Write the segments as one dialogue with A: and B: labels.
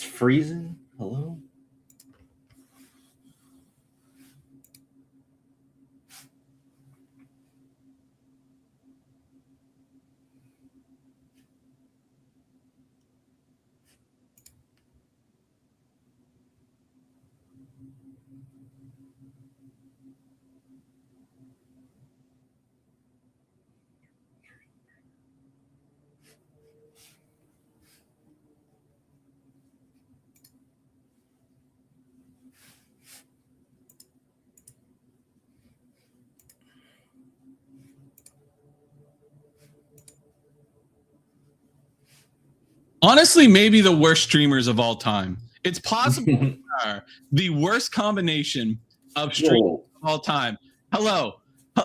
A: It's freezing. Hello?
B: Honestly, maybe the worst streamers of all time. It's possible we are the worst combination of streamers of all time. Hello.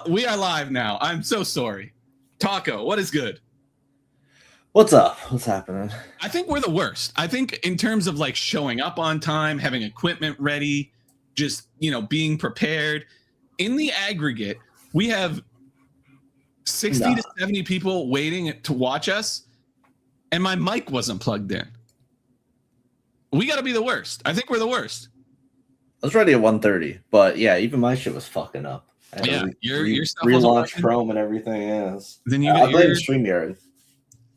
B: We are live now. I'm so sorry. Taco, what is good?
A: What's up? What's happening?
B: I think we're the worst. I think in terms of like showing up on time, having equipment ready, just, being prepared. In the aggregate, we have 60 to 70 people waiting to watch us. And my mic wasn't plugged in. We got to be the worst. I think we're the worst.
A: I was ready at 1:30, but yeah, even my shit was fucking up.
B: Your stuff
A: relaunch Chrome and everything. Yes.
B: Then
A: I blame StreamYard.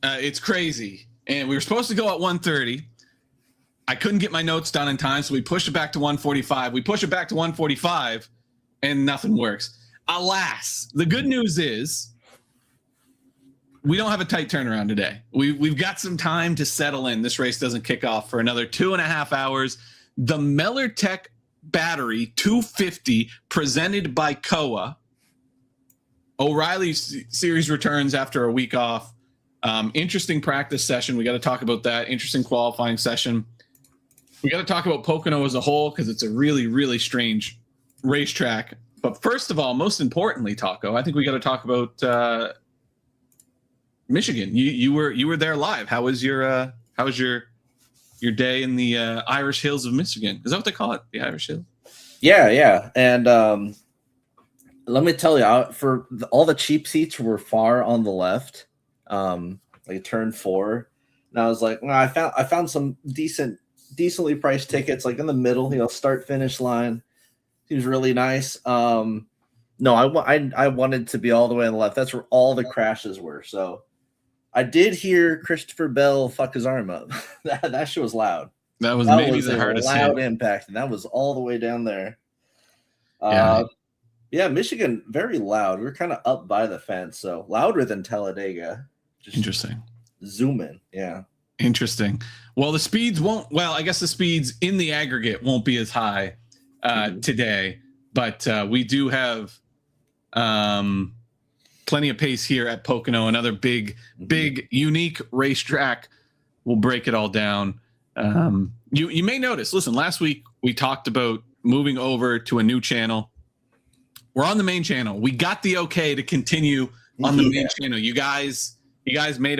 B: It's crazy, and we were supposed to go at 1:30. I couldn't get my notes done in time, so we pushed it back to 1:45. We push it back to 1:45, and nothing works. Alas, the good news is, we don't have a tight turnaround today. We've got some time to settle in. This race doesn't kick off for another 2.5 hours. The MillerTech battery 250 presented by Koa. O'Reilly series returns after a week off. Interesting practice session. We got to talk about that. Interesting qualifying session. We got to talk about Pocono as a whole because it's a really, really strange racetrack. But first of all, most importantly, Taco, I think we got to talk about Michigan. You were there live. How was your day in the Irish Hills of Michigan? Is that what they call it? The Irish Hills?
A: Yeah. And let me tell you, all the cheap seats were far on the left, like turn 4. And I was like, I found some decently priced tickets, like in the middle, start finish line. Seems really nice. No, I wanted to be all the way on the left. That's where all the crashes were. So I did hear Christopher Bell fuck his arm up. that shit was loud.
B: That was maybe the hardest
A: loud
B: hit.
A: Impact, and that was all the way down there.
B: Yeah,
A: Michigan, very loud. We were kind of up by the fence, so louder than Talladega.
B: Just interesting.
A: Zoom in, yeah.
B: Interesting. Well, the speeds won't. Well, I guess the speeds in the aggregate won't be as high today, but we do have plenty of pace here at Pocono. Another big, unique racetrack. We'll break it all down. You may notice. Listen, last week we talked about moving over to a new channel. We're on the main channel. We got the okay to continue on the main channel. You guys made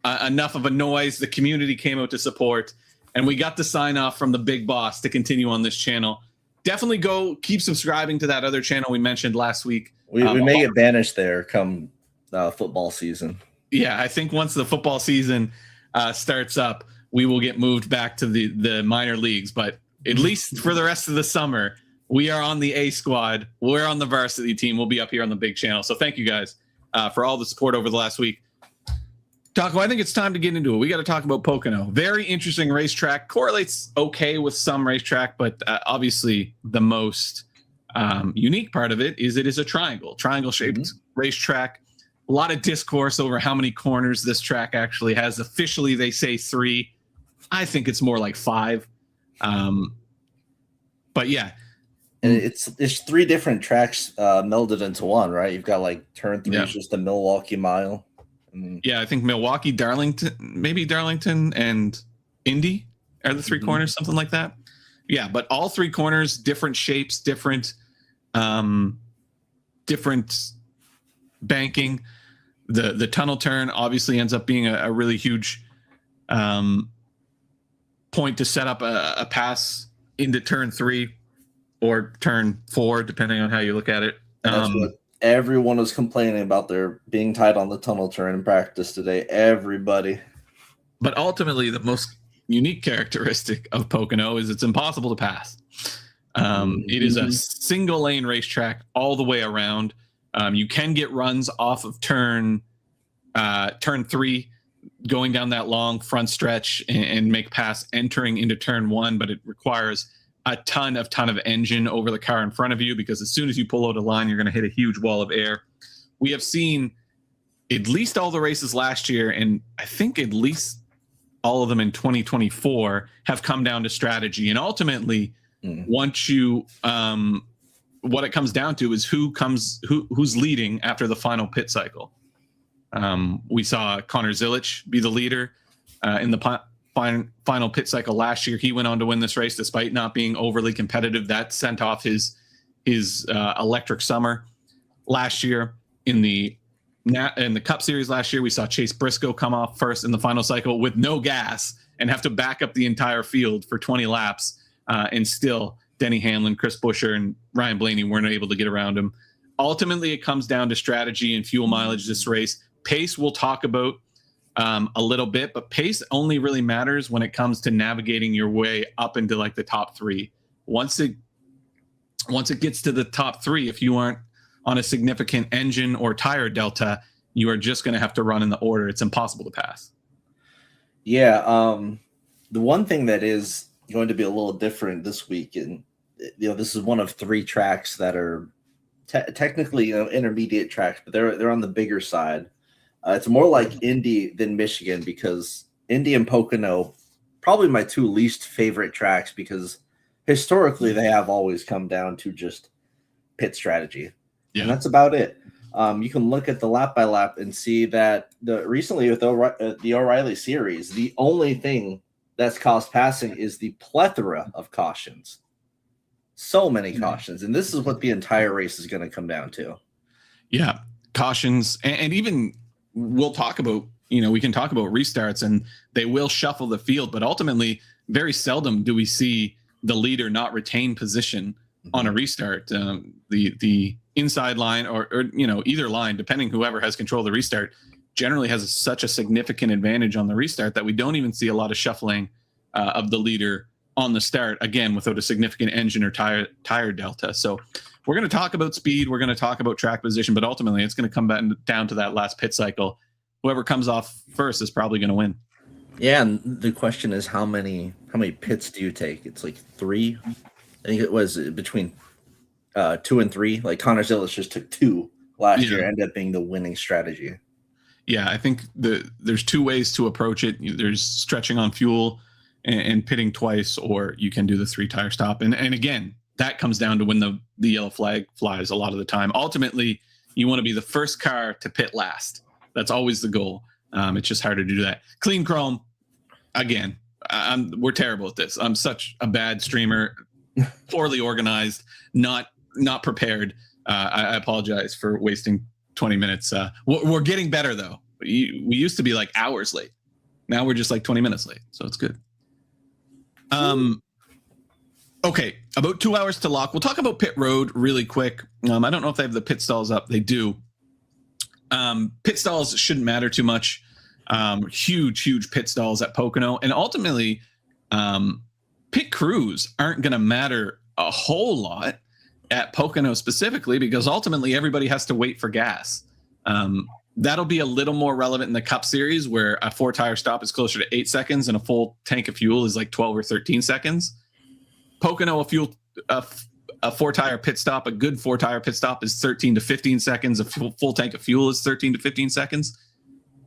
B: enough of a noise. The community came out to support, and we got the sign off from the big boss to continue on this channel. Definitely go keep subscribing to that other channel we mentioned last week.
A: We may get banished there come football season.
B: Yeah, I think once the football season starts up, we will get moved back to the minor leagues. But at least for the rest of the summer, we are on the A squad. We're on the varsity team. We'll be up here on the big channel. So thank you guys for all the support over the last week. Taco, I think it's time to get into it. We got to talk about Pocono. Very interesting racetrack. Correlates okay with some racetrack, but obviously the most unique part of it is a triangle-shaped racetrack. A lot of discourse over how many corners this track actually has. Officially, they say 3. I think it's more like 5. But yeah.
A: And it's 3 different tracks melded into one, right? You've got like turn 3 is just the Milwaukee Mile.
B: Yeah, I think Milwaukee, Darlington, and Indy are the 3 corners, something like that. Yeah, but all 3 corners, different shapes, different banking. The tunnel turn obviously ends up being a really huge point to set up a pass into turn 3 or turn 4, depending on how you look at it.
A: That's what everyone was complaining about. There being tight on the tunnel turn in practice today. Everybody.
B: But ultimately, the most unique characteristic of Pocono is it's impossible to pass. It is a single lane racetrack all the way around. You can get runs off of turn 3, going down that long front stretch and make pass entering into turn 1, but it requires a ton of engine over the car in front of you, because as soon as you pull out a line, you're going to hit a huge wall of air. We have seen at least all the races last year, and I think at least all of them in 2024 have come down to strategy. And ultimately, once you, what it comes down to is who's leading after the final pit cycle. We saw Connor Zilic be the leader in the final pit cycle last year. He went on to win this race despite not being overly competitive. That sent off his electric summer last year. In the Cup Series last year, we saw Chase Briscoe come off first in the final cycle with no gas and have to back up the entire field for 20 laps. And still, Denny Hamlin, Chris Buescher, and Ryan Blaney weren't able to get around him. Ultimately, it comes down to strategy and fuel mileage this race. Pace we'll talk about a little bit, but pace only really matters when it comes to navigating your way up into like the top 3. Once it gets to the top 3, if you aren't on a significant engine or tire delta, you are just going to have to run in the order. It's impossible to pass.
A: Yeah. The one thing that is going to be a little different this week, and this is one of 3 tracks that are technically intermediate tracks, but they're on the bigger side. It's more like Indy than Michigan, because Indy and Pocono, probably my 2 least favorite tracks, because historically they have always come down to just pit strategy. Yeah. And that's about it. You can look at the lap by lap and see that recently with the O'Reilly series, the only thing that's cost passing is the plethora of cautions. So many cautions. And this is what the entire race is going to come down to.
B: Yeah. Cautions. And even we'll talk about, we can talk about restarts, and they will shuffle the field, but ultimately very seldom do we see the leader not retain position on a restart. The inside line or either line, depending whoever has control of the restart, generally has such a significant advantage on the restart that we don't even see a lot of shuffling of the leader on the start, again, without a significant engine or tire delta. So we're going to talk about speed. We're going to talk about track position, but ultimately it's going to come back down to that last pit cycle. Whoever comes off first is probably going to win.
A: Yeah. And the question is, how many pits do you take? It's like 3. I think it was between 2 and 3. Like Connor Zilic just took 2 last year, ended up being the winning strategy.
B: Yeah, I think there's 2 ways to approach it. There's stretching on fuel and pitting twice, or you can do the 3 tire stop. And again, that comes down to when the yellow flag flies a lot of the time. Ultimately, you want to be the first car to pit last. That's always the goal. It's just harder to do that. Clean chrome, again, we're terrible at this. I'm such a bad streamer, poorly organized, not prepared. I apologize for wasting 20 minutes. We're getting better, though. We used to be like hours late. Now we're just like 20 minutes late, so it's good. Okay, about 2 hours to lock. We'll talk about pit road really quick. I don't know if they have the pit stalls up. They do. Pit stalls shouldn't matter too much. Huge pit stalls at Pocono. And ultimately, pit crews aren't going to matter a whole lot at Pocono specifically, because ultimately everybody has to wait for gas. That'll be a little more relevant in the Cup Series, where a 4-tire stop is closer to 8 seconds and a full tank of fuel is like 12 or 13 seconds. Pocono, a 4-tire pit stop, a good 4-tire pit stop is 13 to 15 seconds. A full tank of fuel is 13 to 15 seconds.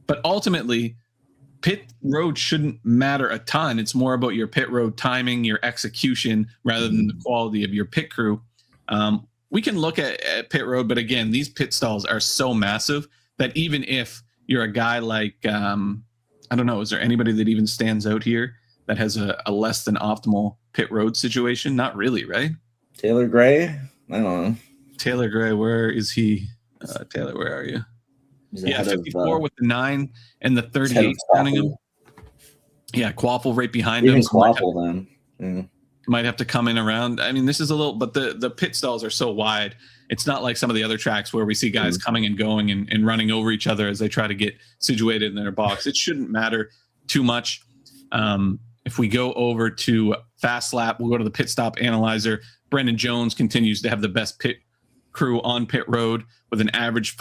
B: But ultimately, pit road shouldn't matter a ton. It's more about your pit road timing, your execution, rather than the quality of your pit crew. We can look at pit road, but again, these pit stalls are so massive that even if you're a guy like, I don't know, is there anybody that even stands out here that has a less than optimal pit road situation? Not really, right?
A: Taylor Gray? I don't know.
B: Taylor Gray, where is he? Taylor, where are you? Yeah, 54 with the 9 and the 38 counting him. Yeah, Quaffle right behind him.
A: Quaffle then.
B: Might have to come in around. I mean, this is a little, but the pit stalls are so wide. It's not like some of the other tracks where we see guys coming and going and running over each other as they try to get situated in their box. It shouldn't matter too much. If we go over to Fast Lap, we'll go to the pit stop analyzer. Brendan Jones continues to have the best pit crew on pit road with an average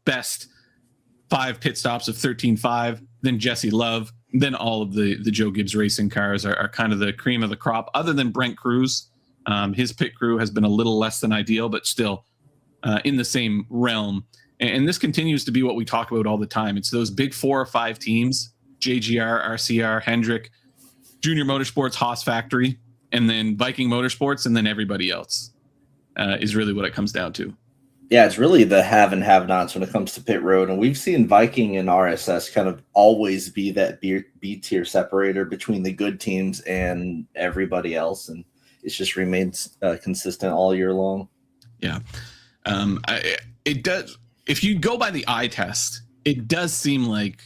B: best 5 pit stops of 13.5. Then Jesse Love. Then all of the Joe Gibbs racing cars are kind of the cream of the crop, other than Brent Cruz. His pit crew has been a little less than ideal, but still in the same realm. And this continues to be what we talk about all the time. It's those big 4 or 5 teams, JGR, RCR, Hendrick, Junior Motorsports, Haas Factory, and then Viking Motorsports, and then everybody else is really what it comes down to.
A: Yeah, it's really the have and have-nots when it comes to pit road. And we've seen Viking and RSS kind of always be that B-tier separator between the good teams and everybody else. And it just remains consistent all year long.
B: Yeah. It does. If you go by the eye test, it does seem like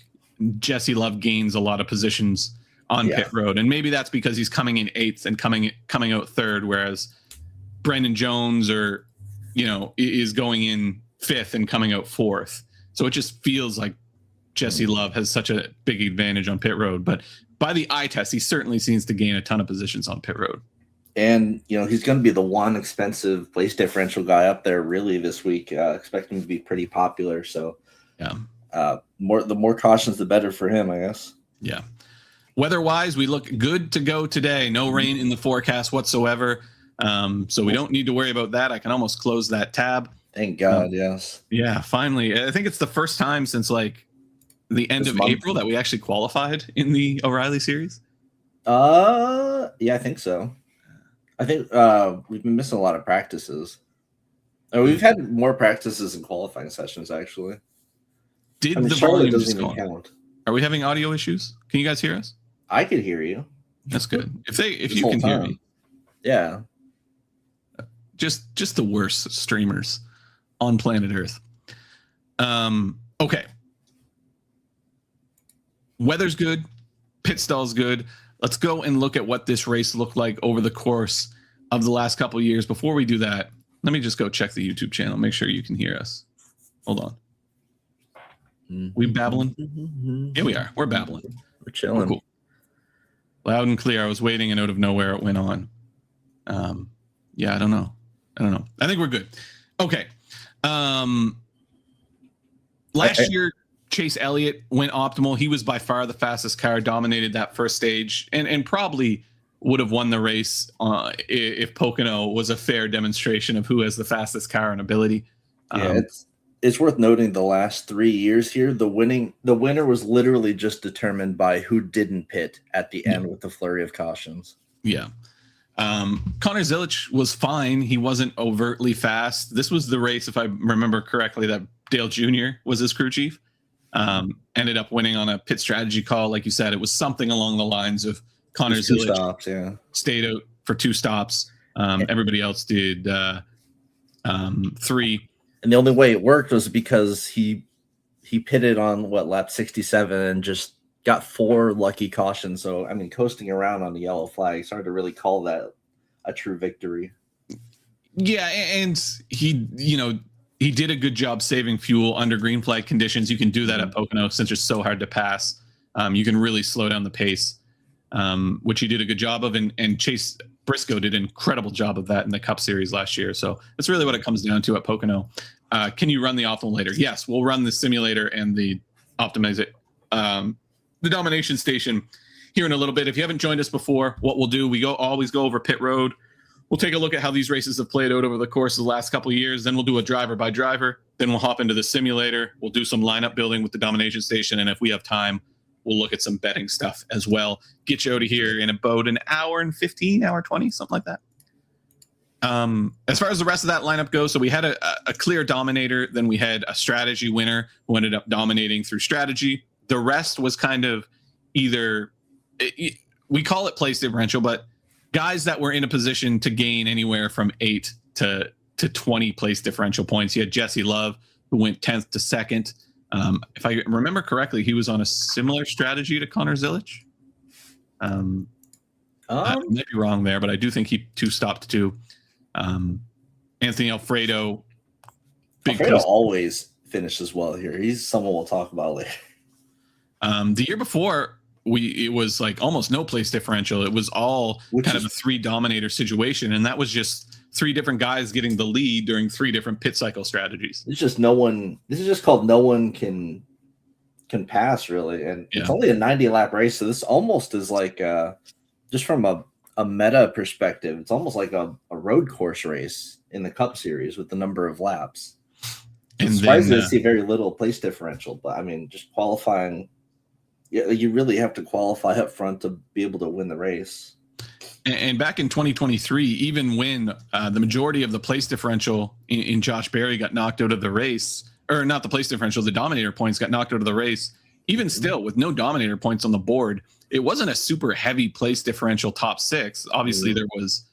B: Jesse Love gains a lot of positions on pit road. And maybe that's because he's coming in 8th and coming out 3rd, whereas Brendan Jones is going in 5th and coming out 4th. So it just feels like Jesse Love has such a big advantage on pit road. But by the eye test, he certainly seems to gain a ton of positions on pit road.
A: And, he's going to be the one expensive place differential guy up there really this week. Expect him to be pretty popular. So
B: yeah,
A: the more cautions, the better for him, I guess.
B: Yeah. Weather-wise, we look good to go today. No rain in the forecast whatsoever. So we don't need to worry about that. I can almost close that tab.
A: Thank God, yes.
B: Yeah, finally. I think it's the first time since like the end of April that we actually qualified in the O'Reilly series.
A: Yeah, I think so. I think we've been missing a lot of practices. We've had more practices and qualifying sessions, actually.
B: The
A: Charlotte
B: volume
A: doesn't
B: just
A: even
B: go?
A: count.
B: Are we having audio issues? Can you guys hear us?
A: I could hear you.
B: That's good. If you can hear me.
A: Yeah.
B: Just the worst streamers on planet Earth. Okay. Weather's good. Pit stall's good. Let's go and look at what this race looked like over the course of the last couple of years. Before we do that, let me just go check the YouTube channel. Make sure you can hear us. Hold on. We babbling? Here we are. We're babbling.
A: We're chilling.
B: We're cool. Loud and clear. I was waiting, and out of nowhere it went on. Yeah, I don't know. I think we're good. Okay. Last year, Chase Elliott went optimal. He was by far the fastest car, dominated that first stage, and probably would have won the race if Pocono was a fair demonstration of who has the fastest car and ability.
A: Yeah, it's worth noting the last 3 years here, the winner was literally just determined by who didn't pit at the end with the flurry of cautions.
B: Yeah. Connor Zilic was fine. He wasn't overtly fast. This was the race, if I remember correctly, that Dale Jr. was his crew chief. Ended up winning on a pit strategy call. Like you said, it was something along the lines of Connor Zilic stayed out for 2 stops. Everybody else did 3.
A: And the only way it worked was because he pitted on lap 67 and just got 4 lucky cautions. So, I mean, coasting around on the yellow flag, it's hard to really call that a true victory.
B: Yeah, and he did a good job saving fuel under green flag conditions. You can do that at Pocono since it's so hard to pass. You can really slow down the pace, which he did a good job of. And Chase Briscoe did an incredible job of that in the Cup Series last year. So that's really what it comes down to at Pocono. Can you run the optimal later? Yes, we'll run the simulator and the the domination station here in a little bit. If you haven't joined us before, what we'll do, we always go over pit road. We'll take a look at how these races have played out over the course of the last couple of years. Then we'll do a driver by driver. Then we'll hop into the simulator. We'll do some lineup building with the domination station. And if we have time, we'll look at some betting stuff as well. Get you out of here in about an hour and 15, hour 20, something like that. As far as the rest of that lineup goes, so we had a clear dominator. Then we had a strategy winner who ended up dominating through strategy. The rest was kind of we call it place differential, but guys that were in a position to gain anywhere from 8 to 20 place differential points. You had Jesse Love, who went 10th to 2nd. If I remember correctly, he was on a similar strategy to Connor Zilic. I might be wrong there, but I do think he 2-stopped 2. Anthony Alfredo.
A: Alfredo always finishes well here. He's someone we'll talk about later.
B: The year before, it was like almost no place differential. It was all kind of a 3 dominator situation, and that was just 3 different guys getting the lead during 3 different pit cycle strategies.
A: It's just this is just called no one can pass, really, and it's only a 90 lap race, so this almost is like just from a meta perspective, it's almost like a road course race in the Cup Series with the number of laps. It's surprising to see very little place differential, but I mean, just qualifying, you really have to qualify up front to be able to win the race.
B: And back in 2023, even when the majority of the place differential in Josh Berry got knocked out of the race, or not the place differential, the dominator points got knocked out of the race, even still with no dominator points on the board, it wasn't a super heavy place differential top 6. Obviously, there was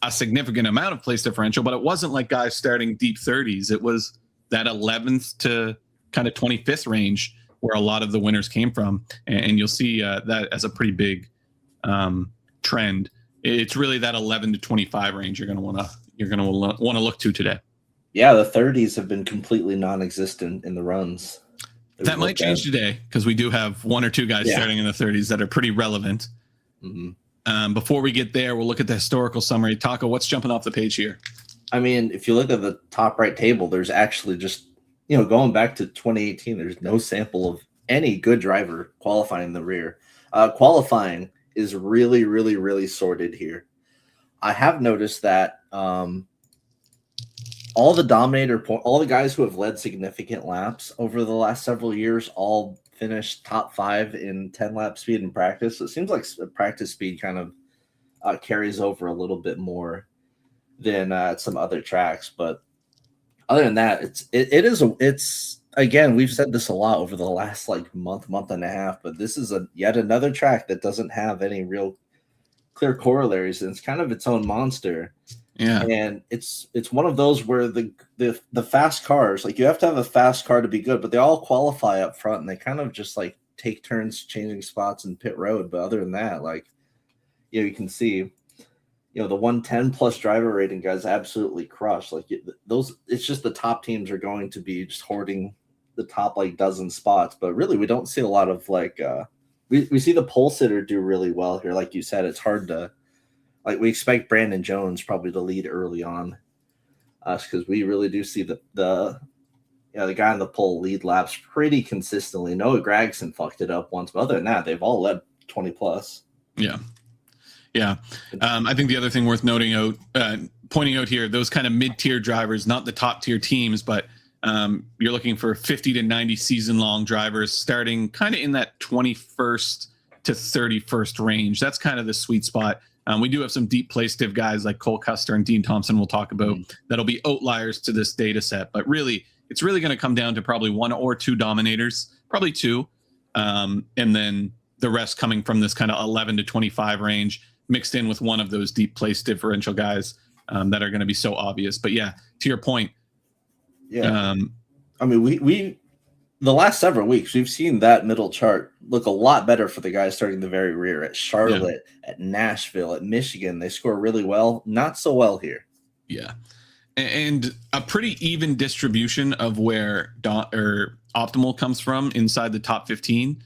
B: a significant amount of place differential, but it wasn't like guys starting deep 30s. It was that 11th to kind of 25th range where a lot of the winners came from. And you'll see that as a pretty big trend. It's really that 11 to 25 range you're going to want to look to today.
A: Yeah, the 30s have been completely non-existent in the runs.
B: That might change today because we do have 1 or 2 guys starting in the 30s that are pretty relevant. Before we get there, we'll look at the historical summary. Taco, what's jumping off the page here?
A: I mean, if you look at the top right table, there's actually just, going back to 2018, there's no sample of any good driver qualifying in the rear. Qualifying is really, really, really sorted here. I have noticed that all the guys who have led significant laps over the last several years all finished top 5 in 10 lap speed in practice. So it seems like practice speed kind of carries over a little bit more than some other tracks. But other than that, it's again, we've said this a lot over the last like month and a half, but this is yet another track that doesn't have any real clear corollaries, and it's kind of its own monster.
B: Yeah,
A: and it's one of those where the fast cars, like, you have to have a fast car to be good, but they all qualify up front, and they kind of just like take turns changing spots in pit road. But other than that, like, you can see, the 110 plus driver rating guys absolutely crush. Like, it's just the top teams are going to be just hoarding the top like dozen spots. But really, we don't see a lot of like we see the pole sitter do really well here. Like you said, it's hard to. Like, we expect Brandon Jones probably to lead early on, because we really do see the guy on the pole lead laps pretty consistently. Noah Gragson fucked it up once, but other than that, they've all led 20 plus.
B: Yeah. I think the other thing worth pointing out here, those kind of mid-tier drivers, not the top-tier teams, but you're looking for 50 to 90 season-long drivers starting kind of in that 21st to 31st range. That's kind of the sweet spot. We do have some deep place div guys like Cole Custer and Dean Thompson we'll talk about that'll be outliers to this data set. But really, it's really going to come down to probably 1 or 2 dominators, probably 2. And then the rest coming from this kind of 11 to 25 range, mixed in with one of those deep place differential guys that are going to be so obvious. But yeah, to your point.
A: Yeah. I mean, we the last several weeks, we've seen that middle chart look a lot better for the guys starting the very rear at Charlotte, at Nashville, at Michigan. They score really well. Not so well here.
B: Yeah. And a pretty even distribution of where optimal comes from inside the top 15.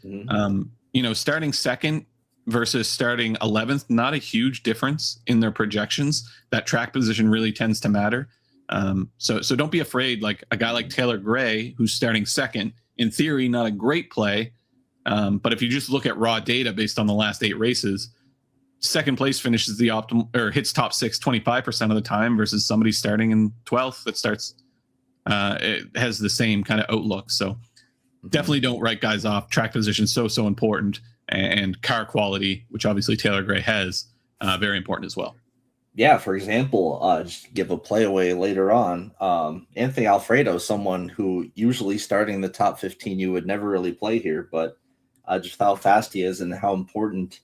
B: Starting second versus starting 11th, not a huge difference in their projections. That track position really tends to matter. So don't be afraid. Like a guy like Taylor Gray, who's starting second, in theory, not a great play. But if you just look at raw data based on the last 8 races, second place finishes the optimal or hits top 6 25% of the time versus somebody starting in 12th that starts it has the same kind of outlook. So definitely don't write guys off. Track position so important, and car quality, which obviously Taylor Gray has, very important as well.
A: Yeah, for example, just to give a play away later on, Anthony Alfredo, someone who usually starting the top 15 you would never really play here, but just how fast he is and how important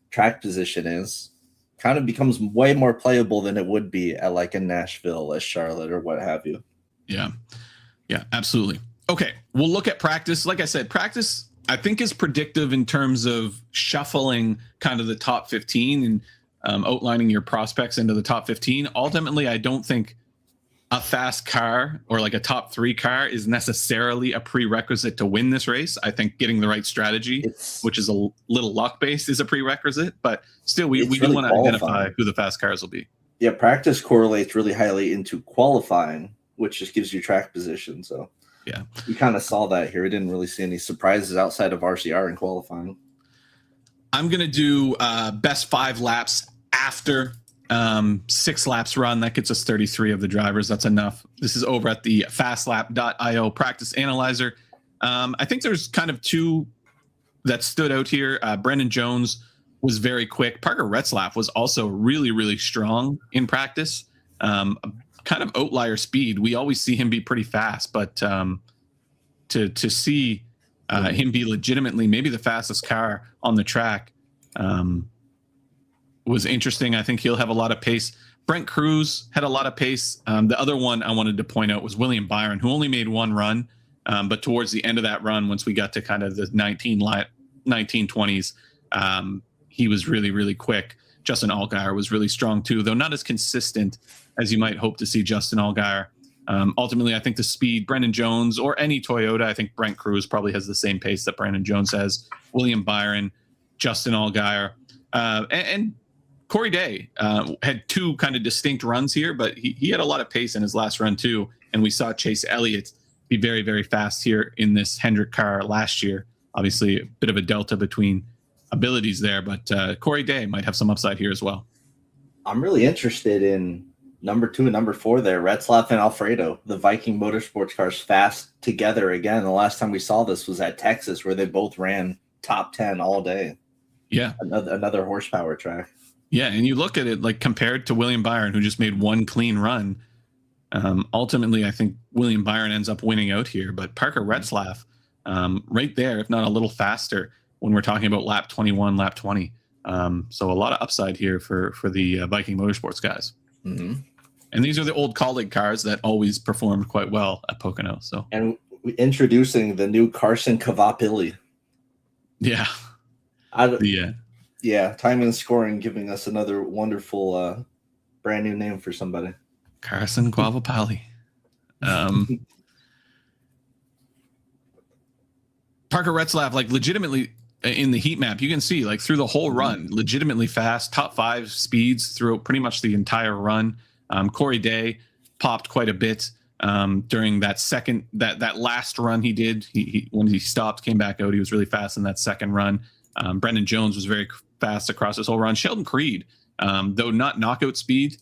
A: track position is, kind of becomes way more playable than it would be at like a Nashville, a Charlotte, or what have you.
B: Yeah, absolutely. Okay, we'll look at practice. Like I said, practice I think is predictive in terms of shuffling kind of the top 15 and outlining your prospects into the top 15. Ultimately, I don't think a fast car or like a top 3 car is necessarily a prerequisite to win this race. I think getting the right strategy, which is a little luck based, is a prerequisite, but still we do
A: really
B: want to identify who the fast cars will be.
A: Yeah, practice correlates really highly into qualifying, which just gives you track position. So
B: yeah,
A: we kind of saw that here. We didn't really see any surprises outside of RCR in qualifying.
B: I'm going to do best 5 laps after 6 laps run. That gets us 33 of the drivers. That's enough. This is over at the fastlap.io practice analyzer. I think there's kind of 2 that stood out here. Brendan Jones was very quick. Parker Retzlaff was also really, really strong in practice. Kind of outlier speed. We always see him be pretty fast, but to see him be legitimately maybe the fastest car on the track was interesting. I think he'll have a lot of pace. Brent Cruz had a lot of pace. The other one I wanted to point out was William Byron, who only made 1 run, but towards the end of that run, once we got to kind of the 1920s, he was really, really quick. Justin Allgaier was really strong too, though not as consistent as you might hope to see Justin Allgaier. Ultimately, I think the speed, Brendan Jones or any Toyota, I think Brent Cruz probably has the same pace that Brandon Jones has. William Byron, Justin Allgaier, and Corey Day had 2 kind of distinct runs here, but he had a lot of pace in his last run too. And we saw Chase Elliott be very, very fast here in this Hendrick car last year. Obviously, a bit of a delta between abilities there, but Corey Day might have some upside here as well.
A: I'm really interested in number 2 and number 4 there, Retzlaff and Alfredo, the Viking Motorsports cars fast together again. The last time we saw this was at Texas, where they both ran top 10 all day.
B: Yeah.
A: Another horsepower track.
B: Yeah, and you look at it like compared to William Byron, who just made 1 clean run. Ultimately, I think William Byron ends up winning out here, but Parker Retzlaff right there, if not a little faster, when we're talking about lap 21, lap 20. So a lot of upside here for the Viking Motorsports guys.
A: Mm-hmm.
B: And these are the old colleague cars that always performed quite well at Pocono. So,
A: and introducing the new Carson Kavapili.
B: Yeah.
A: Yeah, timing and scoring, giving us another wonderful brand new name for somebody.
B: Carson Guavapali. Parker Retzlaff, like legitimately in the heat map, you can see like through the whole run, legitimately fast, top 5 speeds through pretty much the entire run. Corey Day popped quite a bit during that last run he did. He when he stopped, came back out, he was really fast in that second run. Brendan Jones was very fast across his whole run. Sheldon Creed, though not knockout speed,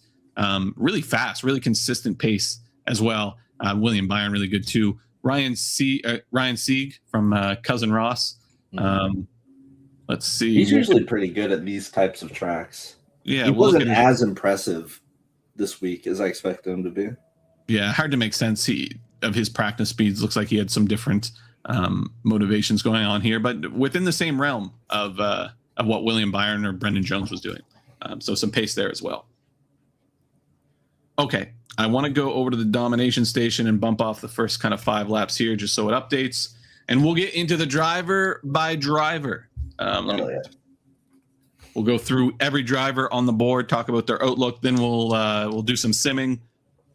B: really fast, really consistent pace as well. William Byron, really good too. Ryan Sieg from Cousin Ross. Let's see.
A: He's usually pretty good at these types of tracks.
B: Yeah,
A: he wasn't as impressive this week as I expected him to be.
B: Yeah, hard to make sense of his practice speeds. Looks like he had some different motivations going on here, but within the same realm of what William Byron or Brendan Jones was doing. So some pace there as well. Okay, I want to go over to the domination station and bump off the first kind of 5 laps here just so it updates. And we'll get into the driver by driver. We'll go through every driver on the board, talk about their outlook. Then we'll do some simming.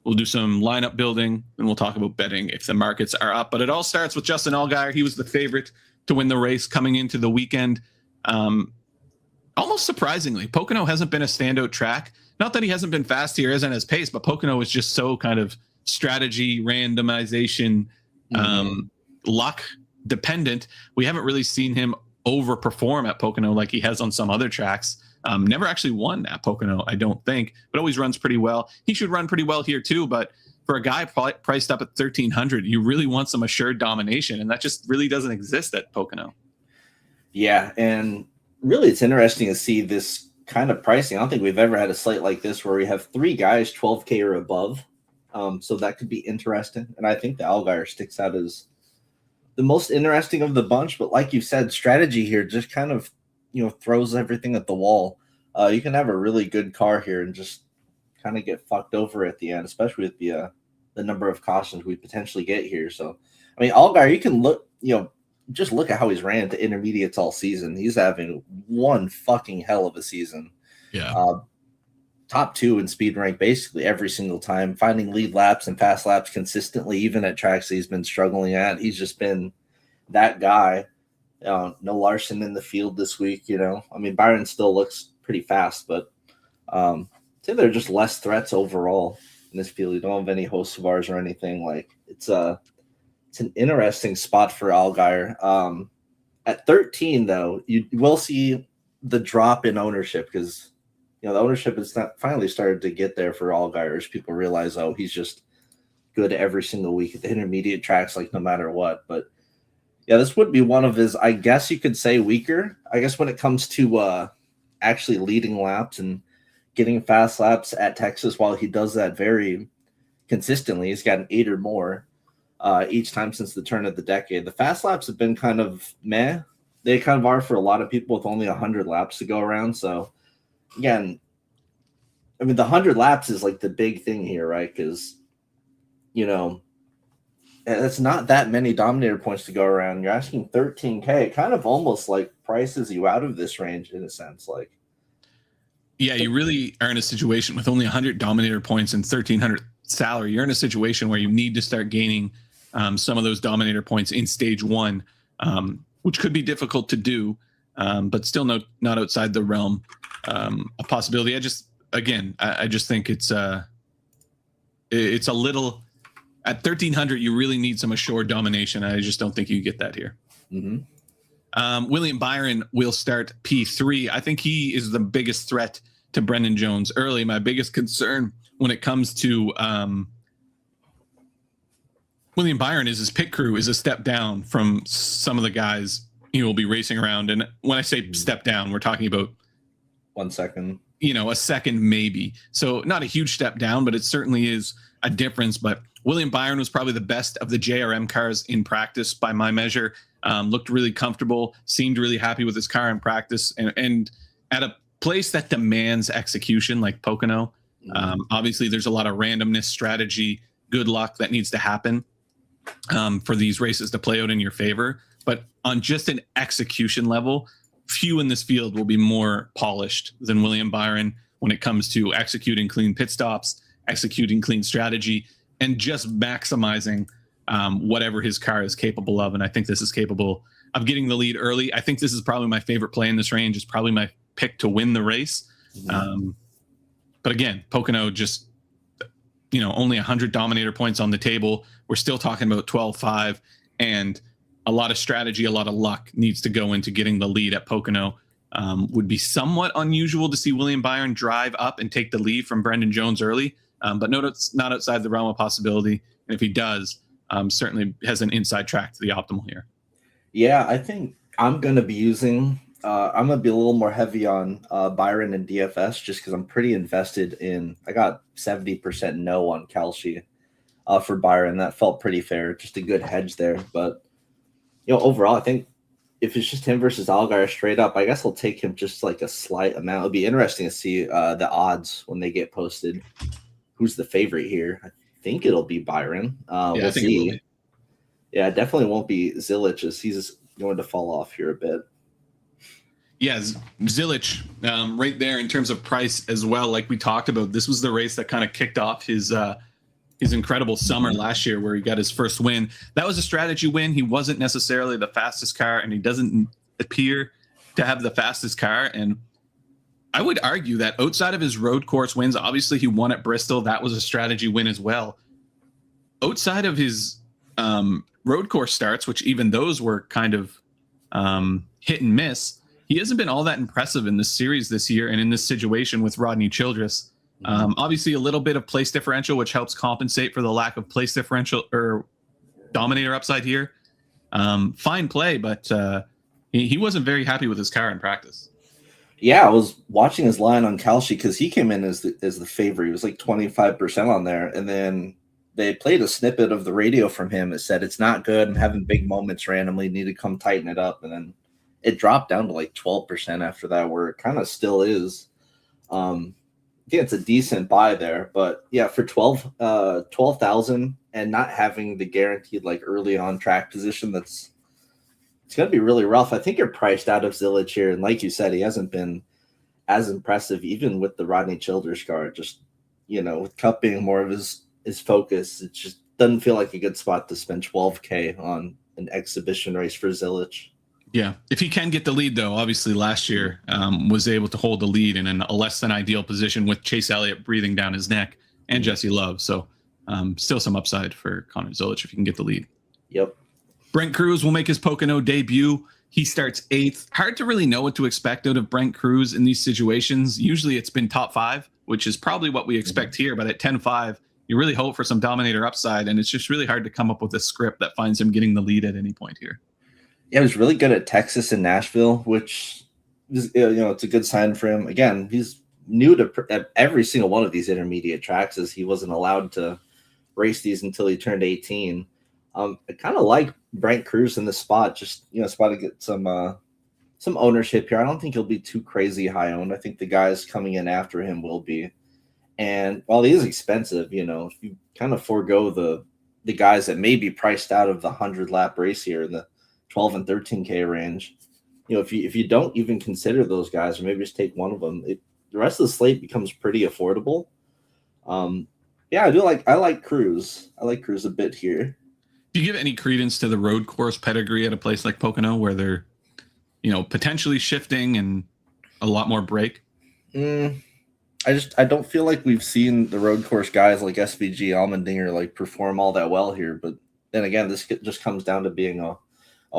B: We'll do some lineup building, and we'll talk about betting if the markets are up. But it all starts with Justin Allgaier. He was the favorite to win the race coming into the weekend. Almost surprisingly, Pocono hasn't been a standout track. Not that he hasn't been fast here, isn't his pace, but Pocono is just so kind of strategy, randomization, luck dependent. We haven't really seen him overperform at Pocono like he has on some other tracks. Never actually won at Pocono, I don't think, but always runs pretty well. He should run pretty well here too, but for a guy priced up at 1,300, you really want some assured domination, and that just really doesn't exist at Pocono.
A: Yeah, and really it's interesting to see this kind of pricing. I don't think we've ever had a slate like this where we have 3 guys 12K or above. So that could be interesting, and I think the Allgaier sticks out as the most interesting of the bunch. But like you said, strategy here just kind of throws everything at the wall. You can have a really good car here and just kind of get fucked over at the end, especially with the number of cautions we potentially get here. So, I mean, Allgaier, you can look, just look at how he's ran to intermediates all season. He's having one fucking hell of a season.
B: Yeah.
A: top 2 in speed rank basically every single time, finding lead laps and fast laps consistently, even at tracks that he's been struggling at. He's just been that guy. No Larson in the field this week, I mean, Byron still looks pretty fast, but I think there are just less threats overall in this field. You don't have any Hosevars or anything. Like, it's an interesting spot for Allgaier. At 13, though, you will see the drop in ownership because the ownership is not finally started to get there for Allgaier as people realize, he's just good every single week at the intermediate tracks, like no matter what. But yeah, this would be one of his, I guess you could say, weaker. I guess when it comes to actually leading laps and getting fast laps at Texas, while he does that very consistently, he's gotten 8 or more each time since the turn of the decade. The fast laps have been kind of meh. They kind of are for a lot of people with only 100 laps to go around. So again, I mean, the 100 laps is like the big thing here, right? Because, it's not that many Dominator points to go around. You're asking 13K. It kind of almost like prices you out of this range in a sense. Like,
B: yeah, you really are in a situation with only 100 Dominator points and 1,300 salary. You're in a situation where you need to start gaining some of those Dominator points in stage 1, which could be difficult to do, but still not outside the realm of possibility. I just think it's a little. At 1,300, you really need some assured domination. I just don't think you get that here.
A: Mm-hmm.
B: William Byron will start P3. I think he is the biggest threat to Brendan Jones early. My biggest concern when it comes to William Byron is his pit crew is a step down from some of the guys he will be racing around. And when I say step down, we're talking about
A: 1 second.
B: A second maybe. So not a huge step down, but it certainly is a difference. But William Byron was probably the best of the JRM cars in practice by my measure. Looked really comfortable, seemed really happy with his car in practice, and at a place that demands execution like Pocono. Obviously, there's a lot of randomness, strategy, good luck that needs to happen for these races to play out in your favor. But on just an execution level, few in this field will be more polished than William Byron when it comes to executing clean pit stops, executing clean strategy, and just maximizing whatever his car is capable of. And I think this is capable of getting the lead early. I think this is probably my favorite play in this range. It's probably my pick to win the race. But again, Pocono just, only 100 Dominator points on the table. We're still talking about 12-5, and a lot of strategy, a lot of luck needs to go into getting the lead at Pocono. Would be somewhat unusual to see William Byron drive up and take the lead from Brendan Jones early. But no, it's not outside the realm of possibility. And if he does, certainly has an inside track to the optimal here.
A: Yeah, I think I'm going to be using I'm going to be a little more heavy on Byron and DFS just because I'm pretty invested in – I got 70% no on Kalshi for Byron. That felt pretty fair. Just a good hedge there. But, overall, I think if it's just him versus Allgaier straight up, I guess I'll take him just like a slight amount. It'll be interesting to see the odds when they get posted. Who's the favorite here? I think it'll be Byron. We'll see. Yeah, it definitely won't be Zilich as he's going to fall off here a bit.
B: Yeah, Zilich right there in terms of price as well. Like we talked about, this was the race that kind of kicked off his incredible summer last year where he got his first win. That was a strategy win. He wasn't necessarily the fastest car, and he doesn't appear to have the fastest car. And I would argue that outside of his road course wins, obviously he won at Bristol. That was a strategy win as well. Outside of his road course starts, which even those were kind of hit and miss, he hasn't been all that impressive in this series this year and in this situation with Rodney Childress. Obviously a little bit of place differential, which helps compensate for the lack of place differential or Dominator upside here. Fine play, but he wasn't very happy with his car in practice.
A: Yeah, I was watching his line on Kalshi because he came in as the favorite. He was like 25% on there. And then they played a snippet of the radio from him that said, it's not good. I'm having big moments randomly. Need to come tighten it up. And then it dropped down to like 12% after that, where it kind of still is. I think it's a decent buy there. But yeah, for 12,000 and not having the guaranteed like early on track position, it's going to be really rough. I think you're priced out of Zilich here. And like you said, he hasn't been as impressive, even with the Rodney Childers card. Just, with Cup being more of his focus, it just doesn't feel like a good spot to spend $12K on an exhibition race for Zilich.
B: Yeah, if he can get the lead, though, obviously last year was able to hold the lead in a less than ideal position with Chase Elliott breathing down his neck and Jesse Love. So still some upside for Connor Zilich if he can get the lead.
A: Yep.
B: Brent Cruz will make his Pocono debut. He starts 8th. Hard to really know what to expect out of Brent Cruz in these situations. Usually it's been top 5, which is probably what we expect here. But at 10-5, you really hope for some dominator upside. And it's just really hard to come up with a script that finds him getting the lead at any point here.
A: Yeah, he was really good at Texas and Nashville, which is, it's a good sign for him. Again, he's new to every single one of these intermediate tracks, as he wasn't allowed to race these until he turned 18. I kind of like Brent Cruz in this spot, just spot to get some ownership here. I don't think he'll be too crazy high owned. I think the guys coming in after him will be. And while he is expensive, if you kind of forego the guys that may be priced out of the 100 lap race here in the 12 and 13K range, if you don't even consider those guys, or maybe just take one of them, the rest of the slate becomes pretty affordable. Yeah, I like Cruz. I like Cruz a bit here.
B: Do you give any credence to the road course pedigree at a place like Pocono, where they're, potentially shifting and a lot more break?
A: I don't feel like we've seen the road course guys like SVG Allmendinger perform all that well here. But then again, this just comes down to being a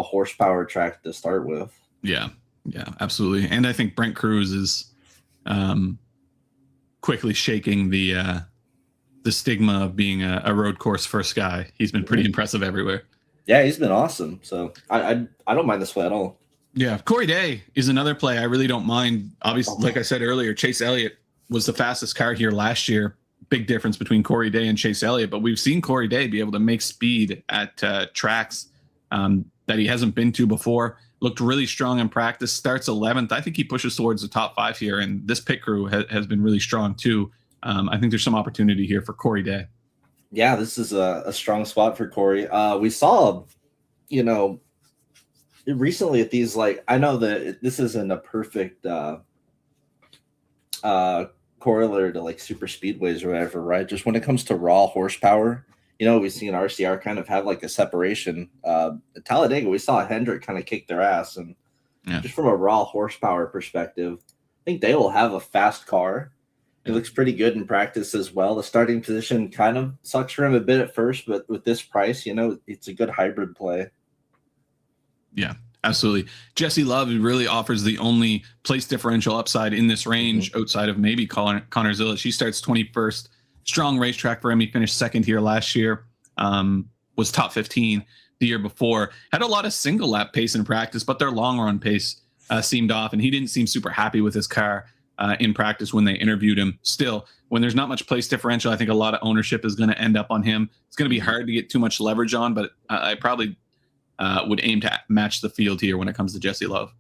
A: horsepower track to start with. Yeah,
B: absolutely. And I think Brent Cruz is quickly shaking the stigma of being a road course first guy. He's been pretty impressive everywhere.
A: Yeah, he's been awesome. So I don't mind this play at all.
B: Yeah, Corey Day is another play I really don't mind. Obviously, like I said earlier, Chase Elliott was the fastest car here last year. Big difference between Corey Day and Chase Elliott, but we've seen Corey Day be able to make speed at tracks that he hasn't been to before. Looked really strong in practice, starts 11th. I think he pushes towards the top 5 here, and this pit crew has been really strong too. I think there's some opportunity here for Corey Day.
A: Yeah, this is a strong spot for Corey. We saw, recently at these, I know that this isn't a perfect corollary to super speedways or whatever, right? Just when it comes to raw horsepower, we've seen RCR kind of have a separation. At Talladega, we saw Hendrick kind of kick their ass, and just from a raw horsepower perspective, I think they will have a fast car. It looks pretty good in practice as well. The starting position kind of sucks for him a bit at first, but with this price, it's a good hybrid play.
B: Yeah, absolutely. Jesse Love really offers the only place differential upside in this range outside of maybe Connor Zilich. He starts 21st. Strong racetrack for him. He finished 2nd here last year. Was top 15 the year before. Had a lot of single lap pace in practice, but their long run pace seemed off, and he didn't seem super happy with his car in practice when they interviewed him. Still, when there's not much place differential, I think a lot of ownership is going to end up on him. It's going to be hard to get too much leverage on, but I probably would aim to match the field here when it comes to Jesse Love.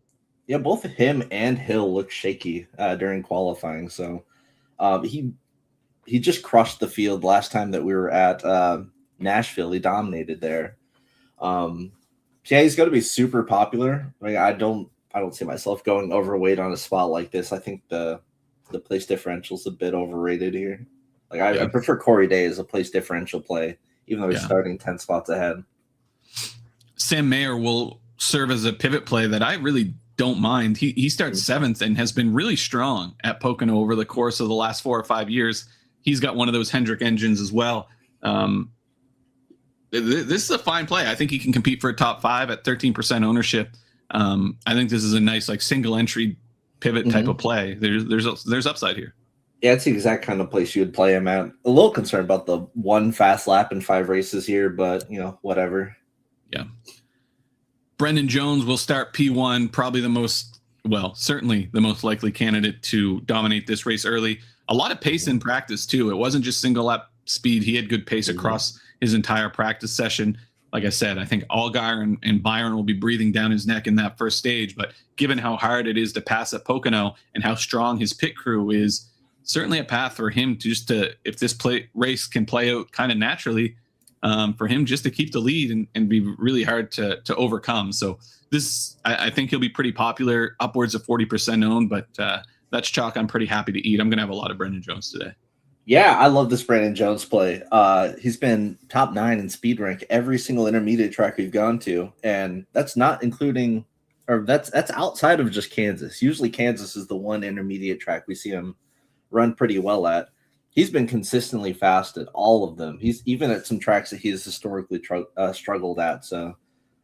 A: Yeah, both him and Hill look shaky during qualifying. So he just crushed the field last time that we were at Nashville. He dominated there. Yeah, he's going to be super popular. I don't see myself going overweight on a spot like this. I think the place differential is a bit overrated here. I prefer Corey Day as a place differential play, even though he's starting 10 spots ahead.
B: Sam Mayer will serve as a pivot play that I really don't mind. He starts 7th and has been really strong at Pocono over the course of the last 4 or 5 years. He's got one of those Hendrick engines as well. This is a fine play. I think he can compete for a top 5 at 13% ownership. I think this is a nice single entry pivot type of play. There's upside here.
A: Yeah, it's the exact kind of place you would play him at. A little concerned about the one fast lap in 5 races here, but whatever.
B: Yeah. Brendan Jones will start P1, probably certainly the most likely candidate to dominate this race early. A lot of pace in practice too. It wasn't just single lap speed. He had good pace across his entire practice session. Like I said, I think Allgaier and Byron will be breathing down his neck in that first stage. But given how hard it is to pass at Pocono and how strong his pit crew is, certainly a path for him if this race can play out kind of naturally, for him just to keep the lead and be really hard to overcome. So I think he'll be pretty popular, upwards of 40% owned, but that's chalk I'm pretty happy to eat. I'm going to have a lot of Brendan Jones today.
A: Yeah, I love this Brandon Jones play. He's been top 9 in speed rank every single intermediate track we've gone to, and that's not including, or that's outside of just Kansas. Usually Kansas is the one intermediate track we see him run pretty well at. He's been consistently fast at all of them. He's even at some tracks that he has historically struggled at. So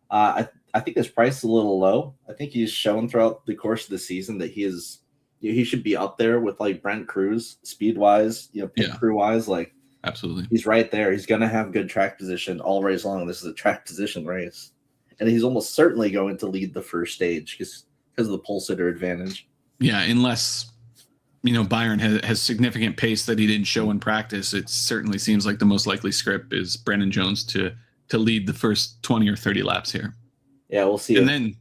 A: I think his price is a little low. I think he's shown throughout the course of the season that he should be up there with like Brent Cruz speed wise, pit crew wise. Like,
B: absolutely,
A: he's right there. He's going to have good track position all race long. This is a track position race, and he's almost certainly going to lead the first stage because of the pole sitter advantage.
B: Yeah, unless Byron has significant pace that he didn't show in practice. It certainly seems like the most likely script is Brandon Jones to lead the first 20 or 30 laps here.
A: Yeah, we'll see.
B: And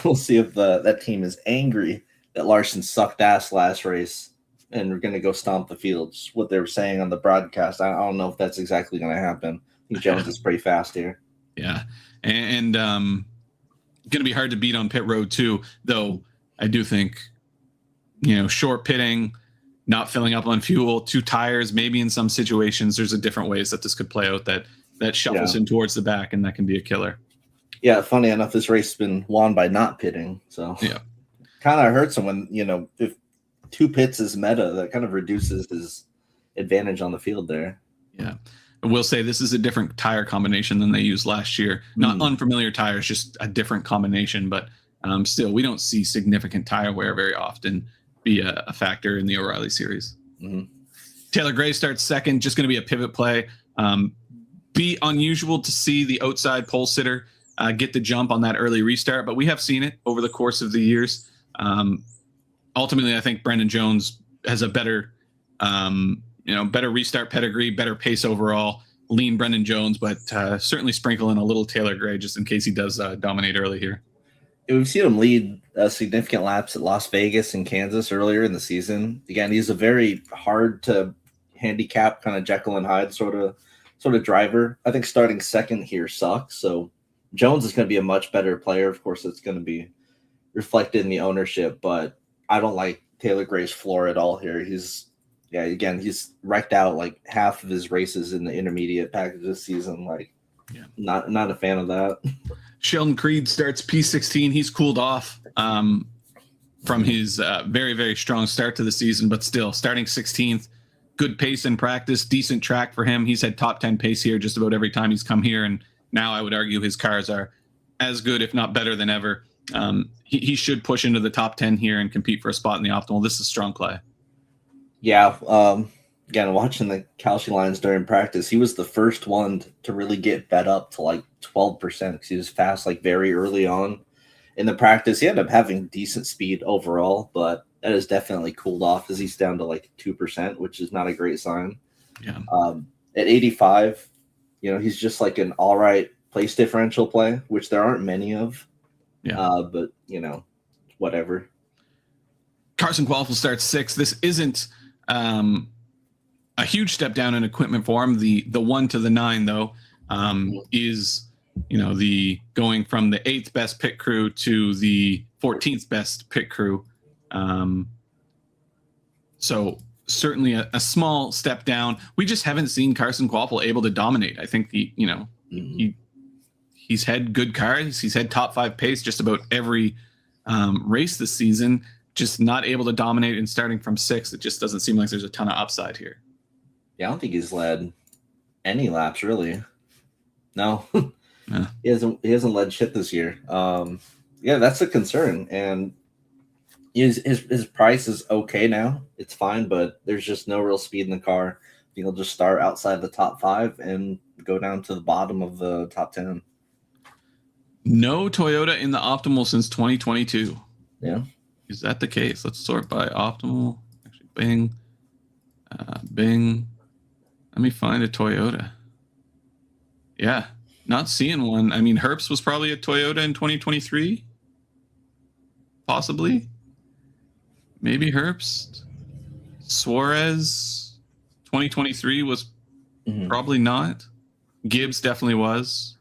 A: we'll see if that team is angry that Larson sucked ass last race and we're going to go stomp the field. Just what they were saying on the broadcast. I don't know if that's exactly going to happen. I think Jones is pretty fast here.
B: Yeah, and going to be hard to beat on pit road too. Though I do think, short pitting, not filling up on fuel, 2 tires, maybe in some situations there's a different ways that this could play out that shuffles him towards the back, and that can be a killer.
A: Yeah, funny enough, this race has been won by not pitting. So
B: yeah,
A: kind of hurts him when, if 2 pits is meta, that kind of reduces his advantage on the field there.
B: Yeah. I will say this is a different tire combination than they used last year. Not unfamiliar tires, just a different combination. But still, we don't see significant tire wear very often be a factor in the O'Reilly series.
A: Mm-hmm.
B: Taylor Gray starts second, just going to be a pivot play. Be unusual to see the outside pole sitter get the jump on that early restart, but we have seen it over the course of the years. Ultimately, I think Brendan Jones has a better restart pedigree, better pace overall. Lean Brendan Jones, but certainly sprinkle in a little Taylor Gray just in case he does dominate early here.
A: We've seen him lead significant laps at Las Vegas and Kansas earlier in the season. Again, he's a very hard to handicap, kind of Jekyll and Hyde sort of driver. I think starting second here sucks. So Jones is going to be a much better player. Of course, it's going to be reflected in the ownership, but I don't like Taylor Gray's floor at all here. He's wrecked out like half of his races in the intermediate package this season. Like, not a fan of that.
B: Sheldon Creed starts P16. He's cooled off from his very, very strong start to the season, but still starting 16th. Good pace in practice, decent track for him. He's had top 10 pace here just about every time he's come here, and now I would argue his cars are as good, if not better than ever. He should push into the top 10 here and compete for a spot in the optimal. This is a strong play.
A: Yeah. Again, watching the Kalshi lines during practice, he was the first one to really get bet up to like 12% because he was fast like very early on in the practice. He ended up having decent speed overall, but that has definitely cooled off as he's down to like 2%, which is not a great sign.
B: Yeah.
A: At 85, he's just like an all right place differential play, which there aren't many of.
B: Yeah.
A: But whatever.
B: Carson Qualifel starts 6th. This isn't a huge step down in equipment for him. The 1 to the 9 though is the going from the 8th best pit crew to the 14th best pit crew. So certainly a small step down. We just haven't seen Carson Qualifel able to dominate. I think he's had good cars. He's had top 5 pace just about every race this season. Just not able to dominate and starting from 6th. It just doesn't seem like there's a ton of upside here.
A: Yeah, I don't think he's led any laps really. No,
B: Yeah.
A: He hasn't led shit this year. That's a concern. And his price is okay now. It's fine, but there's just no real speed in the car. I think he'll just start outside the top 5 and go down to the bottom of the top 10.
B: No Toyota in the optimal since 2022.
A: Yeah.
B: Is that the case? Let's sort by optimal. Actually, Bing. Bing. Let me find a Toyota. Yeah, not seeing one. I mean, Herbst was probably a Toyota in 2023. Possibly. Maybe Herbst. Suarez, 2023 was probably not. Gibbs definitely was.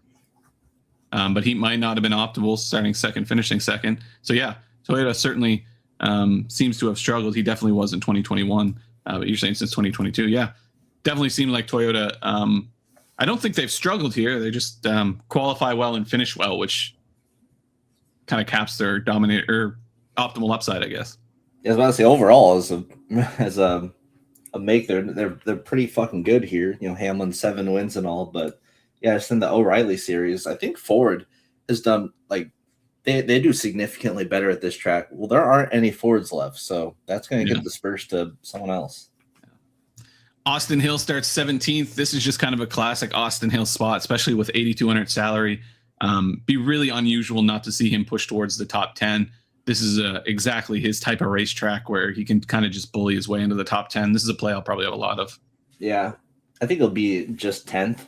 B: But he might not have been optimal starting second, finishing second. So yeah, Toyota certainly seems to have struggled. He definitely was in 2021. But you're saying since 2022, yeah, definitely seemed like Toyota. I don't think they've struggled here. They just qualify well and finish well, which kind of caps their dominate or optimal upside, I guess.
A: Yeah, I was about to say overall as a make, they're pretty fucking good here. You know, Hamlin 7 wins and all, but yeah, just in the O'Reilly series, I think Ford has done like they do significantly better at this track. Well, there aren't any Fords left, so that's going to get dispersed to someone else.
B: Austin Hill starts 17th. This is just kind of a classic Austin Hill spot, especially with 8,200 salary. Be really unusual not to see him push towards the top 10. This is exactly his type of racetrack where he can kind of just bully his way into the top 10. This is a play I'll probably have a lot of.
A: Yeah, I think it'll be just 10th.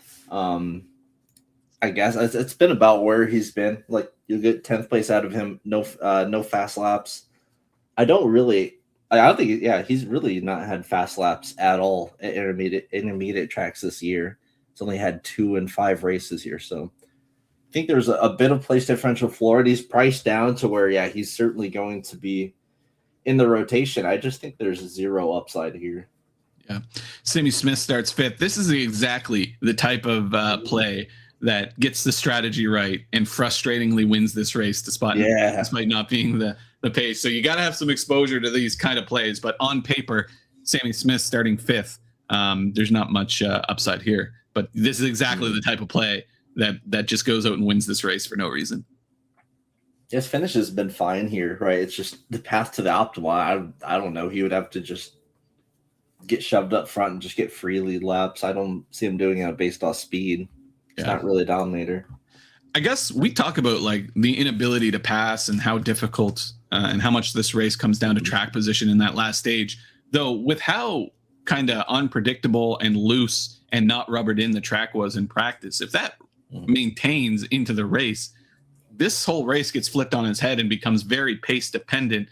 A: I guess it's been about where he's been. Like you'll get 10th place out of him. No fast laps. I don't think. Yeah, he's really not had fast laps at all at intermediate tracks this year. He's only had 2 and 5 races here, so I think there's a bit of place differential floor. He's priced down to where, yeah, he's certainly going to be in the rotation. I just think there's 0 upside here.
B: Yeah, Sammy Smith starts 5th. This is exactly the type of play that gets the strategy right and frustratingly wins this race despite not being the pace. So you got to have some exposure to these kind of plays. But on paper, Sammy Smith starting 5th, there's not much upside here. But this is exactly the type of play that just goes out and wins this race for no reason.
A: His finish has been fine here, right? It's just the path to the optimal. I don't know. He would have to just get shoved up front and just get free lead laps. I don't see him doing it based off speed. It's not really a dominator.
B: I guess we talk about like the inability to pass and how difficult and how much this race comes down to track position in that last stage. Though with how kind of unpredictable and loose and not rubbered in the track was in practice, if that maintains into the race, this whole race gets flipped on its head and becomes very pace dependent.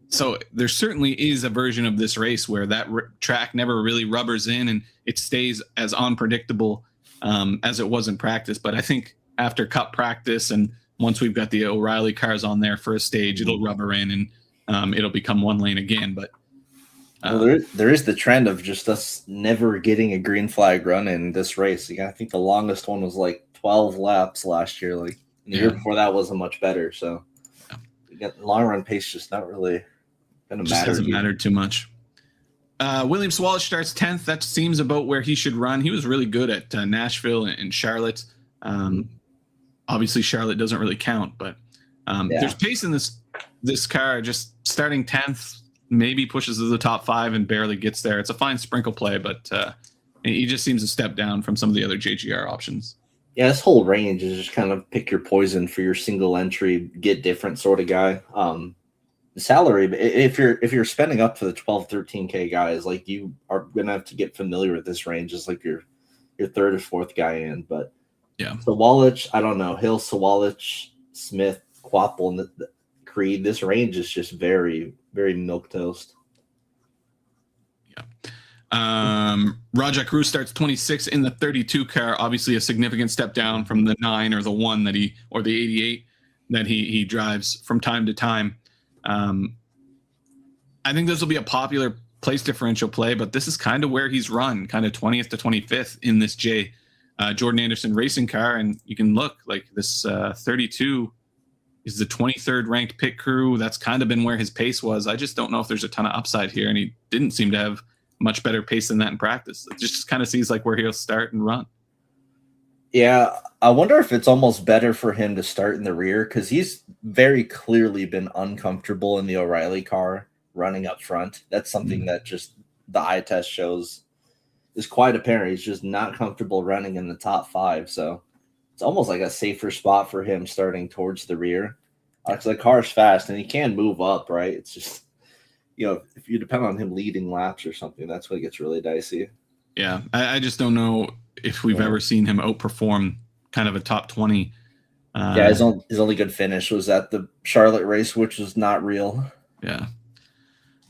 B: So there certainly is a version of this race where that track never really rubbers in and it stays as unpredictable as it was in practice. But I think after Cup practice and once we've got the O'Reilly cars on there for a stage, it'll rubber in and it'll become one lane again. But
A: there is the trend of just us never getting a green flag run in this race. I think the longest one was like 12 laps last year. Like the year before that wasn't much better. So long run pace just not really going to matter.
B: Hasn't mattered too much. William Swallow starts 10th. That seems about where he should run. He was really good at Nashville and Charlotte. Obviously, Charlotte doesn't really count, but there's pace in this car. Just starting 10th, maybe pushes to the top 5 and barely gets there. It's a fine sprinkle play, but he just seems a step down from some of the other JGR options.
A: Yeah, this whole range is just kind of pick your poison for your single entry, get different sort of guy. Salary, if you're spending up to the 12, 13K guys, like you are gonna have to get familiar with this range as like your 3rd or 4th guy in. But
B: yeah,
A: Sawalich, I don't know, Hill, Sawalich, Smith, Quapple, and the Creed. This range is just very, very milquetoast.
B: Yeah. Rajah Cruz starts 26 in the 32 car. Obviously, a significant step down from the 9 or the 1 that the 88 that he drives from time to time. I think this will be a popular place differential play, but this is kind of where he's run, kind of 20th to 25th in this Jordan Anderson racing car. And you can look like this 32 is the 23rd ranked pit crew. That's kind of been where his pace was. I just don't know if there's a ton of upside here. And he didn't seem to have much better pace than that in practice. It just kind of seems like where he'll start and run.
A: Yeah, I wonder if it's almost better for him to start in the rear because he's very clearly been uncomfortable in the O'Reilly car running up front. That's something that just the eye test shows is quite apparent. He's just not comfortable running in the top 5. So it's almost like a safer spot for him starting towards the rear because the car's fast and he can move up, right? It's just, if you depend on him leading laps or something, that's when it gets really dicey.
B: Yeah, I just don't know if we've ever seen him outperform kind of a top 20.
A: His only good finish was at the Charlotte race, which was not real.
B: Yeah.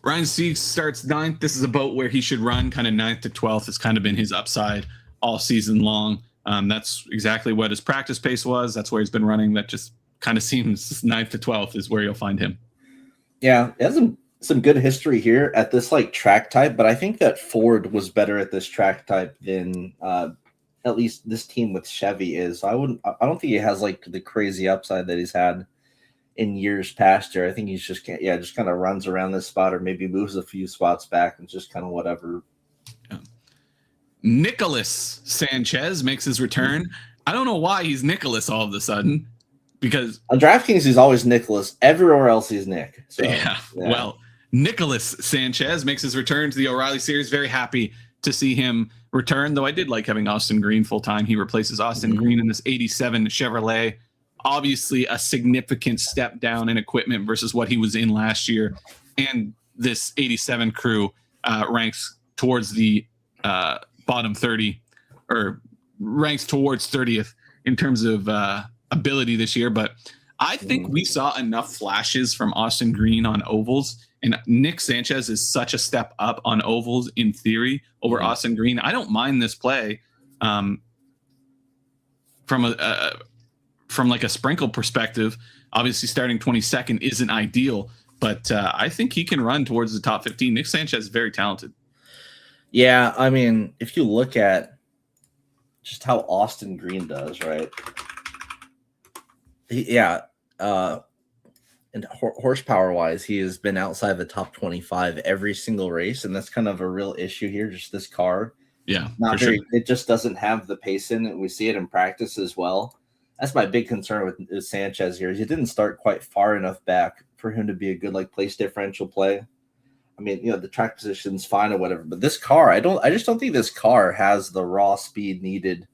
B: Ryan Sieg starts 9th. This is about where he should run, kind of 9th to 12th. It's kind of been his upside all season long. That's exactly what his practice pace was. That's where he's been running. That just kind of seems 9th to 12th is where you'll find him.
A: Yeah, it has some good history here at this like track type, but I think that Ford was better at this track type than at least this team with Chevy is. So I don't think he has like the crazy upside that he's had in years past here. I think he's just just kind of runs around this spot or maybe moves a few spots back and just kind of whatever.
B: Yeah. Nicholas Sanchez makes his return. I don't know why he's Nicholas all of a sudden, because
A: on DraftKings he's always Nicholas. Everywhere else he's Nick. So,
B: yeah. Well, Nicholas Sanchez makes his return to the O'Reilly Series. Very happy to see him return, though I did like having Austin Green full time. He replaces Austin Green in this 87 Chevrolet. Obviously, a significant step down in equipment versus what he was in last year. And this 87 crew ranks towards the bottom 30, or ranks towards 30th in terms of ability this year. But I think we saw enough flashes from Austin Green on ovals, and Nick Sanchez is such a step up on ovals in theory over Austin Green. I don't mind this play from like a sprinkle perspective. Obviously, starting 22nd isn't ideal, but I think he can run towards the top 15. Nick Sanchez is very talented.
A: Yeah, I mean, if you look at just how Austin Green does, right? And horsepower wise, he has been outside the top 25 every single race, and that's kind of a real issue here. Just this car, not very. Sure. It just doesn't have the pace in it. We see it in practice as well. That's my big concern with Sanchez here. He didn't start quite far enough back for him to be a good like place differential play. I mean, the track position's fine or whatever, but this car, I just don't think this car has the raw speed needed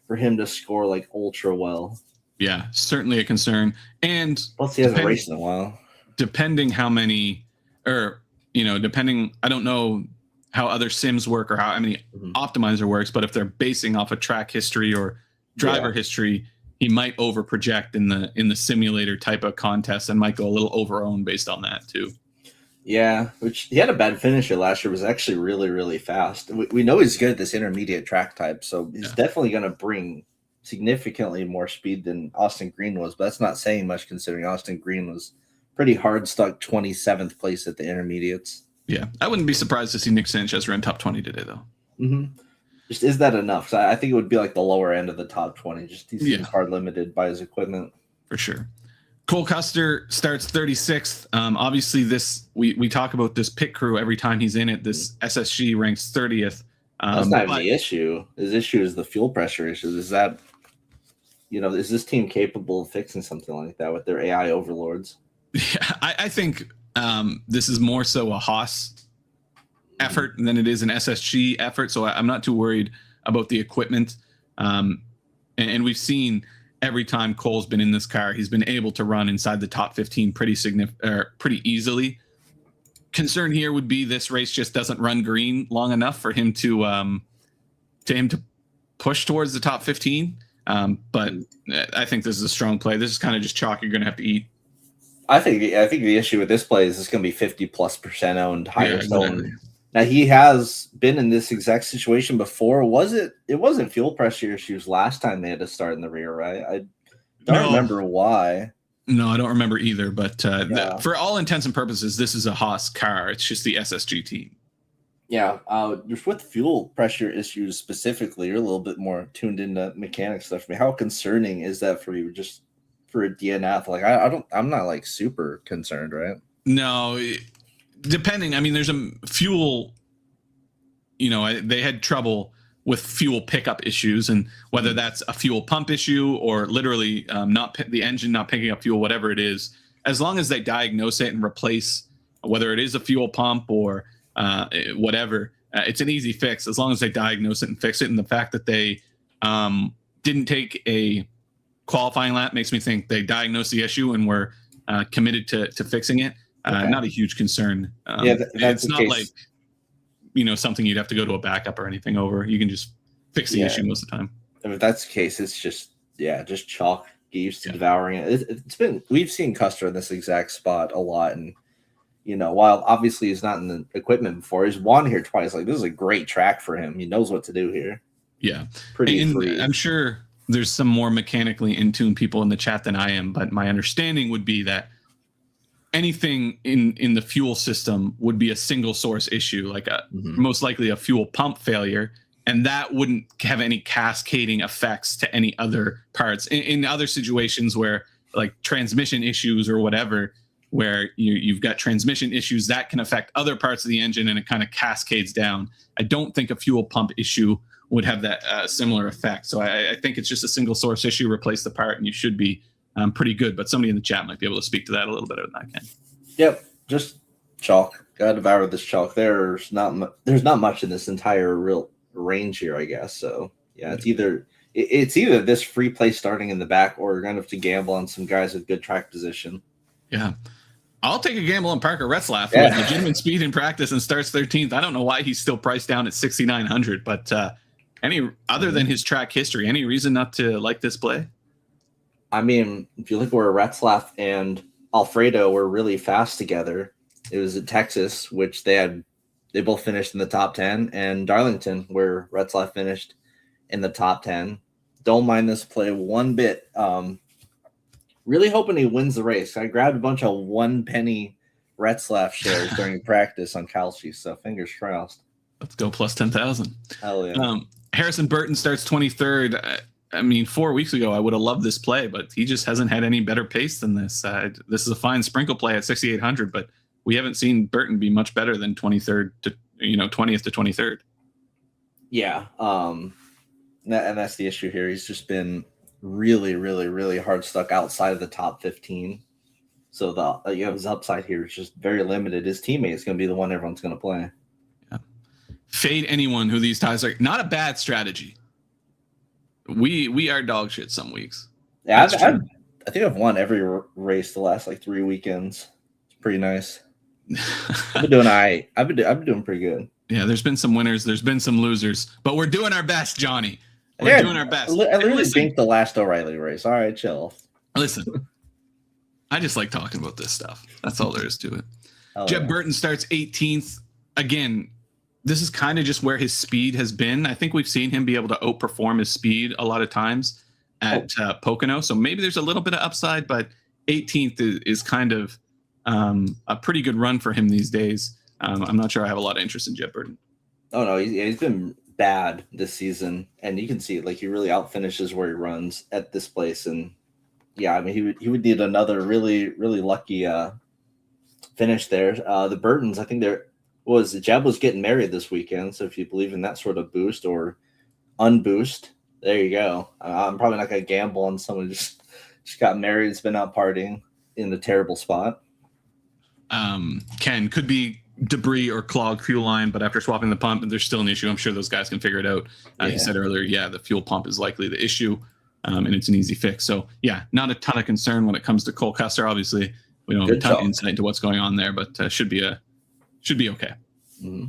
A: for him to score like ultra well.
B: Yeah, certainly a concern. And
A: plus he hasn't raced in a while.
B: Depending how many, or depending, I don't know how other sims work or how many optimizer works, but if they're basing off of track history or driver history, he might over project in the simulator type of contest and might go a little over owned based on that too.
A: Yeah, which he had a bad finisher last year, was actually really, really fast. We know he's good at this intermediate track type, so he's definitely going to bring significantly more speed than Austin Green was, but that's not saying much considering Austin Green was pretty hard stuck 27th place at the intermediates.
B: Yeah, I wouldn't be surprised to see Nick Sanchez run top 20 today, though.
A: Just is that enough? I think it would be like the lower end of the top 20. Just he's hard limited by his equipment.
B: For sure. Cole Custer starts 36th. Obviously, we talk about this pit crew every time he's in it. This SSG ranks 30th.
A: That's not even the issue. His issue is the fuel pressure issue. Is that, is this team capable of fixing something like that with their AI overlords?
B: Yeah, I think this is more so a Haas effort than it is an SSG effort. So I'm not too worried about the equipment. And we've seen every time Cole's been in this car, he's been able to run inside the top 15 pretty easily. Concern here would be this race just doesn't run green long enough for him to push towards the top 15. But I think this is a strong play. This is kind of just chalk you're going to have to eat. I think
A: the issue with this play is it's going to be 50+% owned, higher owned. Now he has been in this exact situation before. It wasn't fuel pressure issues last time they had to start in the rear, right? I don't remember why.
B: No, I don't remember either. But for all intents and purposes, this is a Haas car. It's just the SSG team.
A: Yeah, with fuel pressure issues specifically, you're a little bit more tuned into mechanics stuff. I mean, how concerning is that for you? Just for a DNF, like I'm not like super concerned, right?
B: No, depending. I mean, there's a fuel. They had trouble with fuel pickup issues, and whether that's a fuel pump issue or literally the engine not picking up fuel, whatever it is, as long as they diagnose it and replace, whether it is a fuel pump or whatever, it's an easy fix as long as they diagnose it and fix it. And the fact that they didn't take a qualifying lap makes me think they diagnosed the issue and were committed to fixing it. Not a huge concern. It's not like something you'd have to go to a backup or anything over. You can just fix the issue most of the time.
A: If that's the case, it's just chalk. Get used to devouring it. We've seen Custer in this exact spot a lot, and while obviously he's not in the equipment before, he's won here twice. Like, this is a great track for him. He knows what to do here.
B: Yeah,
A: pretty free.
B: I'm sure there's some more mechanically in tune people in the chat than I am, but my understanding would be that anything in the fuel system would be a single source issue, like most likely a fuel pump failure, and that wouldn't have any cascading effects to any other parts. In other situations where like transmission issues or whatever, where you've got transmission issues that can affect other parts of the engine and it kind of cascades down. I don't think a fuel pump issue would have that similar effect. So I think it's just a single source issue. Replace the part and you should be pretty good. But somebody in the chat might be able to speak to that a little better than I can.
A: Yep, just chalk. Gotta devour this chalk. There's not much in this entire real range here, I guess. So yeah, it's either this free play starting in the back, or you're gonna have to gamble on some guys with good track position.
B: Yeah. I'll take a gamble on Parker Retzlaff, who has legitimate speed in practice and starts 13th. I don't know why he's still priced down at 6,900, but any other than his track history, any reason not to like this play?
A: I mean, if you look where Retzlaff and Alfredo were really fast together, it was at Texas, which they both finished in the top 10, and Darlington, where Retzlaff finished in the top 10. Don't mind this play one bit. Really hoping he wins the race. I grabbed a bunch of 1 penny Retzlaff shares during practice on Kalshi, so fingers crossed.
B: Let's go plus 10,000.
A: Hell yeah.
B: Harrison Burton starts 23rd. I mean, 4 weeks ago, I would have loved this play, but he just hasn't had any better pace than this. This is a fine sprinkle play at 6,800, but we haven't seen Burton be much better than 23rd to 20th to 23rd. Yeah,
A: and that's the issue here. He's just been really, really, really hard stuck outside of the top 15. So his upside here is just very limited. His teammate is going to be the one everyone's going to play.
B: Yeah. Fade anyone who these ties are. Not a bad strategy. We are dog shit some weeks.
A: Yeah, I think I've won every race the last like 3 weekends. It's pretty nice. I've been doing all right. I've been doing pretty good.
B: Yeah, there's been some winners, there's been some losers, but we're doing our best, Johnny. We're doing our best.
A: I literally think the last O'Reilly race. All right, chill.
B: Listen, I just like talking about this stuff. That's all there is to it. Jeb Burton starts 18th. Again, this is kind of just where his speed has been. I think we've seen him be able to outperform his speed a lot of times at Pocono. So maybe there's a little bit of upside, but 18th is kind of a pretty good run for him these days. I'm not sure I have a lot of interest in Jeb Burton.
A: Oh, no, he's been bad this season, and you can see it. Like, he really outfinishes where he runs at this place. And yeah, I mean, he would need another really, really lucky finish there. The Burtons, I think Jeb was getting married this weekend, so if you believe in that sort of boost or unboost, there you go. I'm probably not going to gamble on someone who just got married and's been out partying in a terrible spot.
B: Ken, could be debris or clogged fuel line, but after swapping the pump, there's still an issue. I'm sure those guys can figure it out. He said earlier, the fuel pump is likely the issue, and it's an easy fix. So yeah, not a ton of concern when it comes to Cole Custer. Obviously, we don't have a ton of insight into what's going on there, but should be okay. Mm-hmm.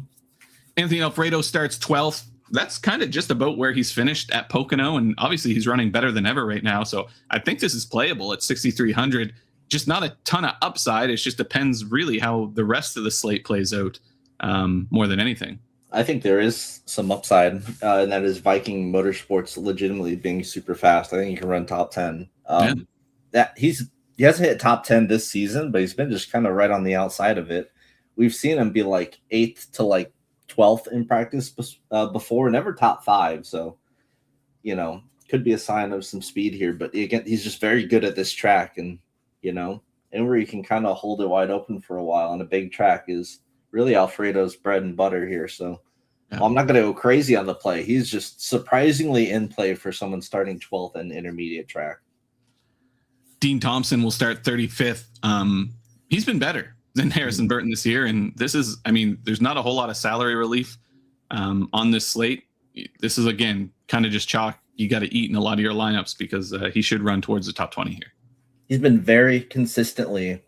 B: Anthony Alfredo starts 12th. That's kind of just about where he's finished at Pocono, and obviously he's running better than ever right now. So I think this is playable at 6,300. Just not a ton of upside. It just depends really how the rest of the slate plays out more than anything. I think there is some upside, and that is Viking Motorsports legitimately being super fast. I think he can run top 10. That he hasn't hit top 10 this season, but he's been just kind of right on the outside of it. We've seen him be like 8th to like 12th in practice before, never top 5. So, could be a sign of some speed here. But again, he's just very good at this track, and where you can kind of hold it wide open for a while on a big track is really Alfredo's bread and butter here. So I'm not going to go crazy on the play. He's just surprisingly in play for someone starting 12th in intermediate track. Dean Thompson will start 35th. He's been better than Harrison Burton this year. And there's not a whole lot of salary relief on this slate. This is, again, kind of just chalk. You got to eat in a lot of your lineups because he should run towards the top 20 here. He's been very consistently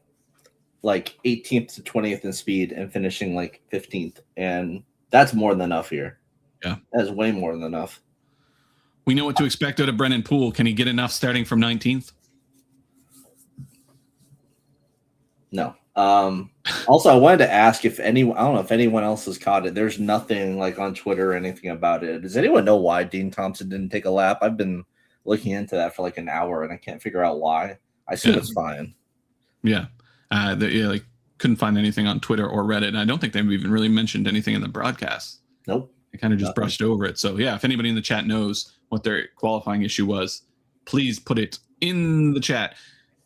B: like 18th to 20th in speed and finishing like 15th. And that's more than enough here. Yeah. That's way more than enough. We know what to expect out of Brennan Poole. Can he get enough starting from 19th? No. Also, I wanted to ask I don't know if anyone else has caught it. There's nothing like on Twitter or anything about it. Does anyone know why Dean Thompson didn't take a lap? I've been looking into that for like an hour and I can't figure out why. I assume it's fine. Yeah. Like couldn't find anything on Twitter or Reddit. And I don't think they've even really mentioned anything in the broadcast.
A: Nope.
B: They kind of just brushed over it. So yeah, if anybody in the chat knows what their qualifying issue was, please put it in the chat.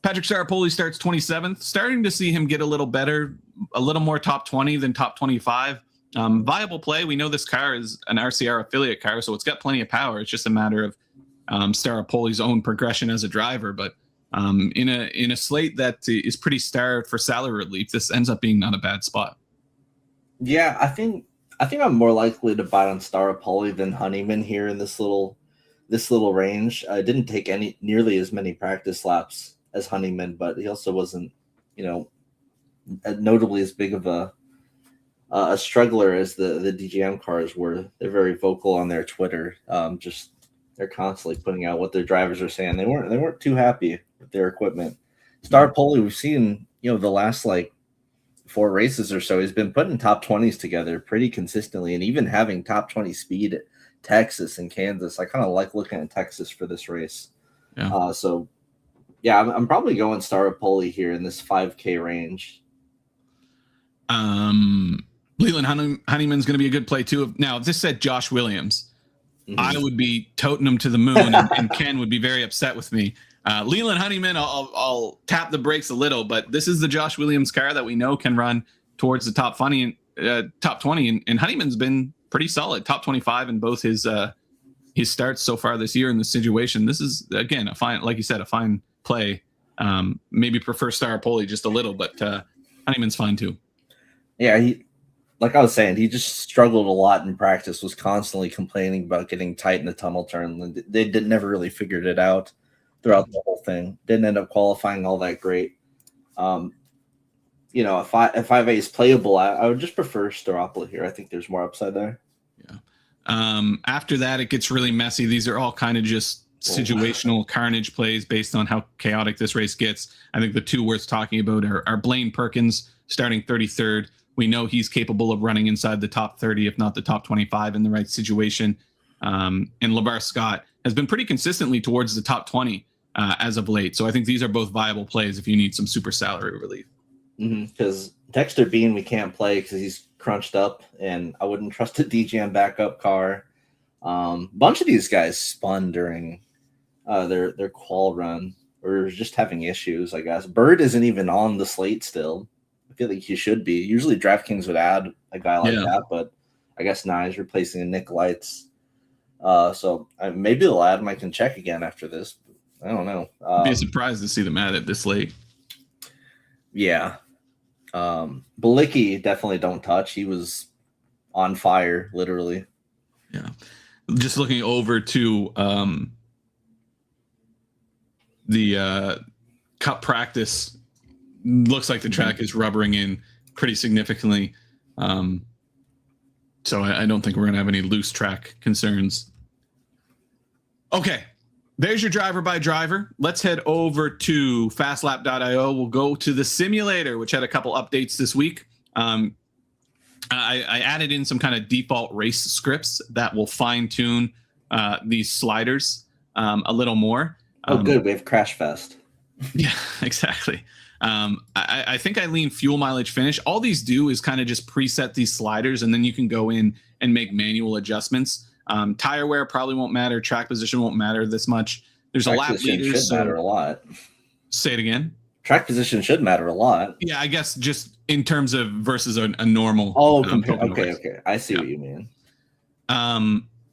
B: Patrick Staropoli starts 27th. Starting to see him get a little better, a little more top 20 than top 25. Viable play. We know this car is an RCR affiliate car, so it's got plenty of power. It's just a matter of Staropoli's own progression as a driver. But in a slate that is pretty starved for salary relief, this ends up being not a bad spot.
A: Yeah, I think I'm more likely to buy on Staropoli than Honeyman here in this little range. I didn't take nearly as many practice laps as Honeyman, but he also wasn't, notably as big of a struggler as the DGM cars were. They're very vocal on their Twitter. They're constantly putting out what their drivers are saying. They weren't too happy with their equipment. Staropoli, we've seen, the last 4 races or so, he's been putting top 20s together pretty consistently, and even having top 20 speed at Texas and Kansas. I kind of like looking at Texas for this race.
B: Yeah.
A: I'm probably going Staropoli here in this 5K range.
B: Leland Honeyman's going to be a good play too. Now, if this said Josh Williams, I would be toting him to the moon, and Ken would be very upset with me. Leland Honeyman, I'll tap the brakes a little, but this is the Josh Williams car that we know can run towards the top 20, and Honeyman's been pretty solid, top 25 in both his starts so far this year in this situation. This is, again, a fine, like you said, a fine play. Maybe prefer Staropoli just a little, but Honeyman's fine too.
A: Yeah, like I was saying, he just struggled a lot in practice, was constantly complaining about getting tight in the tunnel turn. They never really figured it out throughout the whole thing. Didn't end up qualifying all that great. If 5A is playable, I would just prefer Staropoli here. I think there's more upside there.
B: Yeah. After that, it gets really messy. These are all kind of just situational carnage plays based on how chaotic this race gets. I think the two worth talking about are Blaine Perkins starting 33rd. We know he's capable of running inside the top 30, if not the top 25 in the right situation. And LeVar Scott has been pretty consistently towards the top 20 as of late. So I think these are both viable plays if you need some super salary relief.
A: Because Dexter Bean we can't play because he's crunched up, and I wouldn't trust a DGM backup car. Bunch of these guys spun during their qual run, or just having issues, I guess. Bird isn't even on the slate still. I feel like he should be. Usually DraftKings would add a guy like that, but I guess now he's replacing a Nick Lights. So maybe they'll add him. I can check again after this. I don't know.
B: Be surprised to see them add it this late.
A: Yeah. Balicki definitely don't touch. He was on fire, literally.
B: Yeah. Just looking over to the Cup practice, looks like the track is rubbering in pretty significantly. So I don't think we're going to have any loose track concerns. Okay. There's your driver by driver. Let's head over to fastlap.io. We'll go to the simulator, which had a couple updates this week. I added in some kind of default race scripts that will fine tune these sliders a little more.
A: Good. We have Crash Fest.
B: Yeah, exactly. I think I lean fuel mileage finish. All these do is kind of just preset these sliders, and then you can go in and make manual adjustments. Tire wear probably won't matter. Track position won't matter this much. There's
A: track
B: a lap leader.
A: Should matter a lot.
B: Say it again.
A: Track position should matter a lot.
B: Yeah, I guess just in terms of versus a normal.
A: Okay. I see what you mean.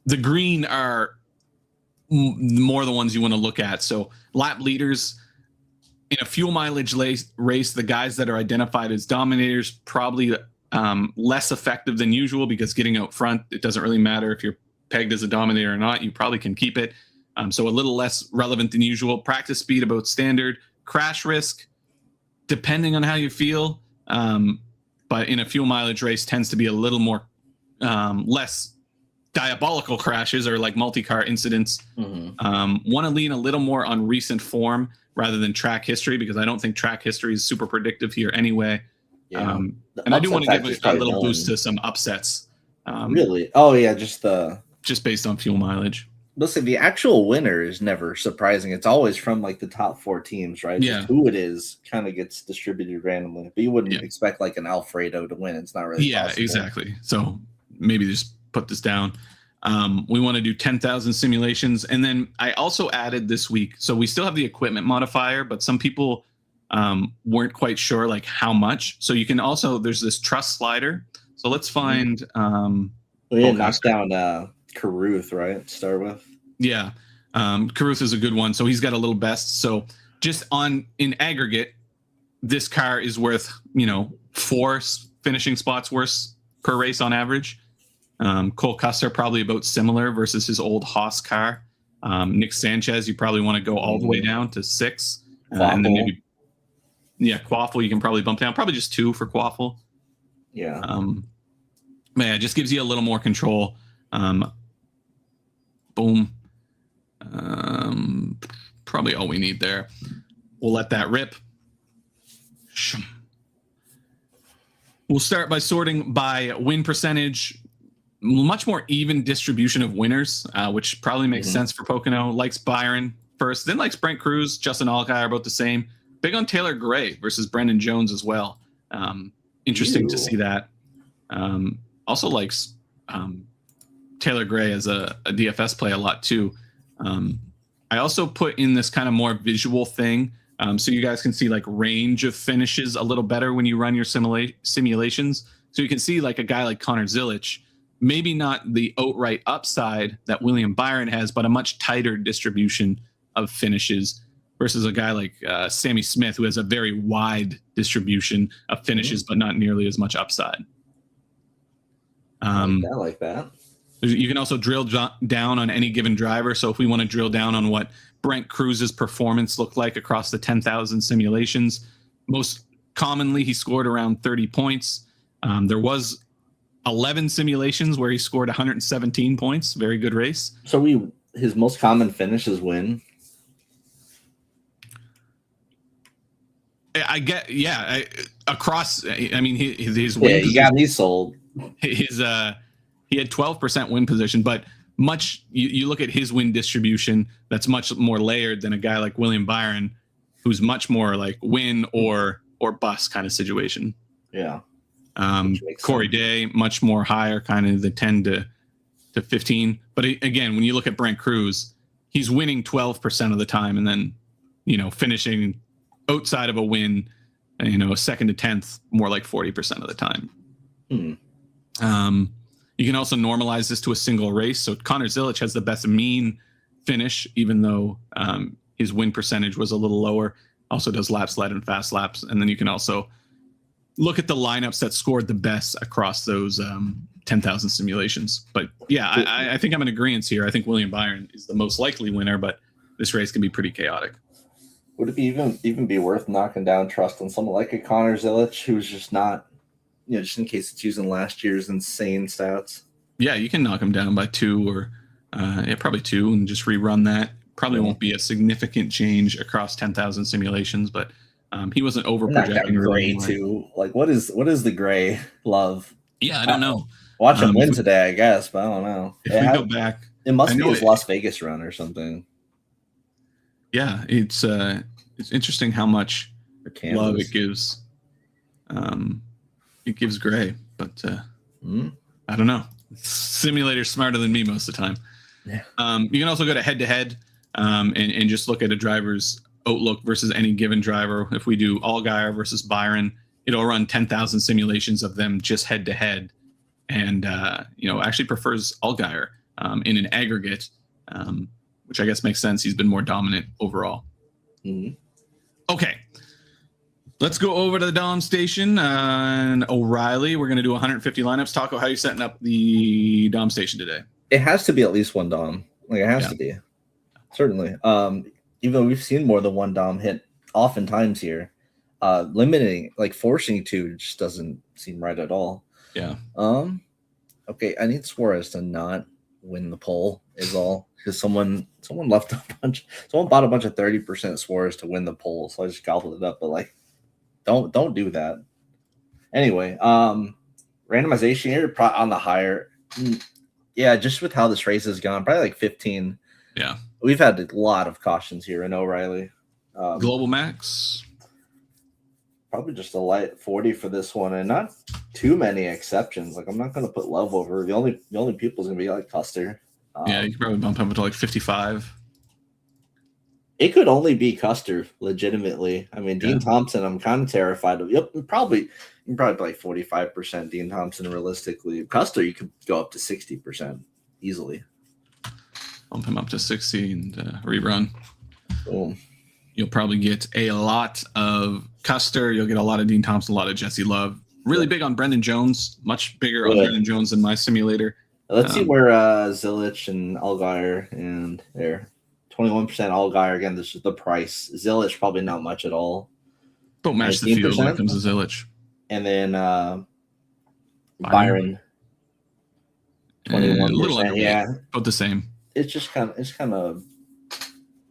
B: The green are more the ones you want to look at. So lap leaders in a fuel mileage race, the guys that are identified as dominators probably less effective than usual, because getting out front, it doesn't really matter if you're pegged as a dominator or not. You probably can keep it. So a little less relevant than usual. Practice speed about standard. Crash risk, depending on how you feel. But in a fuel mileage race tends to be a little more less diabolical crashes or like multi-car incidents. Want to lean a little more on recent form rather than track history, because I don't think track history is super predictive here anyway.
A: Yeah.
B: And I do want to give a little boost to some upsets.
A: Really? Oh yeah, just
B: based on fuel mileage.
A: listen, the actual winner is never surprising. It's always from like the top 4 teams, right?
B: Yeah.
A: Just who it is kind of gets distributed randomly. But you wouldn't
B: Yeah.
A: expect like an Alfredo to win. It's not really possible.
B: Exactly. So maybe just put this down. We want to do 10,000 simulations. And then I also added this week. So we still have the equipment modifier, but some people weren't quite sure like how much. So you can also, there's this trust slider. So let's find.
A: Knock down Caruth, right? To start with.
B: Yeah. Caruth is a good one. So he's got a little best. So just in aggregate, this car is worth, 4 finishing spots worth per race on average. Cole Custer probably about similar versus his old Haas car. Nick Sanchez, you probably want to go all the way down to 6. And then maybe, Quaffle, you can probably bump down. Probably just 2 for Quaffle.
A: Yeah.
B: But yeah, it just gives you a little more control. Boom. Probably all we need there. We'll let that rip. We'll start by sorting by win percentage. Much more even distribution of winners, which probably makes sense for Pocono. Likes Byron first, then likes Brent Cruz. Justin Allgaier are about the same. Big on Taylor Gray versus Brendan Jones as well. Interesting to see that. Also likes Taylor Gray as a DFS play a lot too. I also put in this kind of more visual thing, so you guys can see like range of finishes a little better when you run your simulations. So you can see like a guy like Connor Zilic, maybe not the outright upside that William Byron has, but a much tighter distribution of finishes versus a guy like Sammy Smith, who has a very wide distribution of finishes, but not nearly as much upside.
A: I like that.
B: You can also drill down on any given driver. So if we want to drill down on what Brent Cruz's performance looked like across the 10,000 simulations, most commonly he scored around 30 points. There was 11 simulations where he scored 117 points. Very good race.
A: So his most common finish is win.
B: I get, across. I mean, his win.
A: Yeah, you got me sold.
B: He had 12% win position, but you look at his win distribution, that's much more layered than a guy like William Byron, who's much more like win or bust kind of situation.
A: Yeah.
B: Corey Day, much more higher, kind of the 10 to 15. But again, when you look at Brent Cruz, he's winning 12% of the time and then, finishing outside of a win, a second to 10th, more like 40% of the time. You can also normalize this to a single race. So Connor Zilic has the best mean finish, even though his win percentage was a little lower. Also does laps led and fast laps. And then you can also look at the lineups that scored the best across those 10,000 simulations. But yeah, I think I'm in agreement here. I think William Byron is the most likely winner, but this race can be pretty chaotic.
A: Would it be even be worth knocking down trust on someone like a Connor Zilic, who's just not, just in case it's using last year's insane stats?
B: Yeah, you can knock him down by 2 or probably 2 and just rerun that. Probably won't be a significant change across 10,000 simulations, but he wasn't over projecting.
A: Gray too. Like what is the Gray love?
B: Yeah, I don't know.
A: Watch him win today, I guess, but I don't know.
B: If we go back,
A: it must be his Las Vegas run or something.
B: Yeah, it's interesting how much love it gives. It gives Gray, but I don't know. Simulator's smarter than me most of the time.
A: Yeah.
B: You can also go to head-to-head and just look at a driver's outlook versus any given driver. If we do Allgaier versus Byron, it'll run 10,000 simulations of them just head-to-head, and actually prefers Allgaier in an aggregate, which I guess makes sense. He's been more dominant overall. Okay. Let's go over to the Dom station and O'Reilly. We're going to do 150 lineups. Taco, how are you setting up the Dom station today?
A: It has to be at least one Dom. Like it has to be. Certainly. Even though we've seen more than one Dom hit oftentimes here, limiting, like forcing 2 just doesn't seem right at all.
B: Yeah.
A: Okay, I need Suarez to not win the poll is all, because someone bought a bunch of 30% Suarez to win the poll, so I just gobbled it up. But like, don't do that. Anyway, randomization here on the higher. Yeah, just with how this race has gone, probably like 15
B: Yeah.
A: We've had a lot of cautions here in O'Reilly.
B: Global Max.
A: Probably just a light 40 for this one, and not too many exceptions. Like I'm not going to put Love over. The only people is going to be like Custer.
B: Yeah, you could probably bump him to like 55.
A: It could only be Custer, legitimately. I mean, Dean Thompson, I'm kind of terrified of. Yep, probably you can probably like 45% Dean Thompson realistically. Custer, you could go up to 60% easily.
B: Bump him up to 60 and rerun.
A: Boom.
B: You'll probably get a lot of Custer. You'll get a lot of Dean Thompson, a lot of Jesse Love. Really big on Brendan Jones. Much bigger on Brendan Jones than my simulator.
A: Let's see where Zilich and Allgaier and there. 21% Allgaier. Again, this is the price. Zilich probably not much at all.
B: Don't match the field when it comes to Zilich.
A: And then Byron. 21%. Yeah.
B: About the same.
A: It's just kind of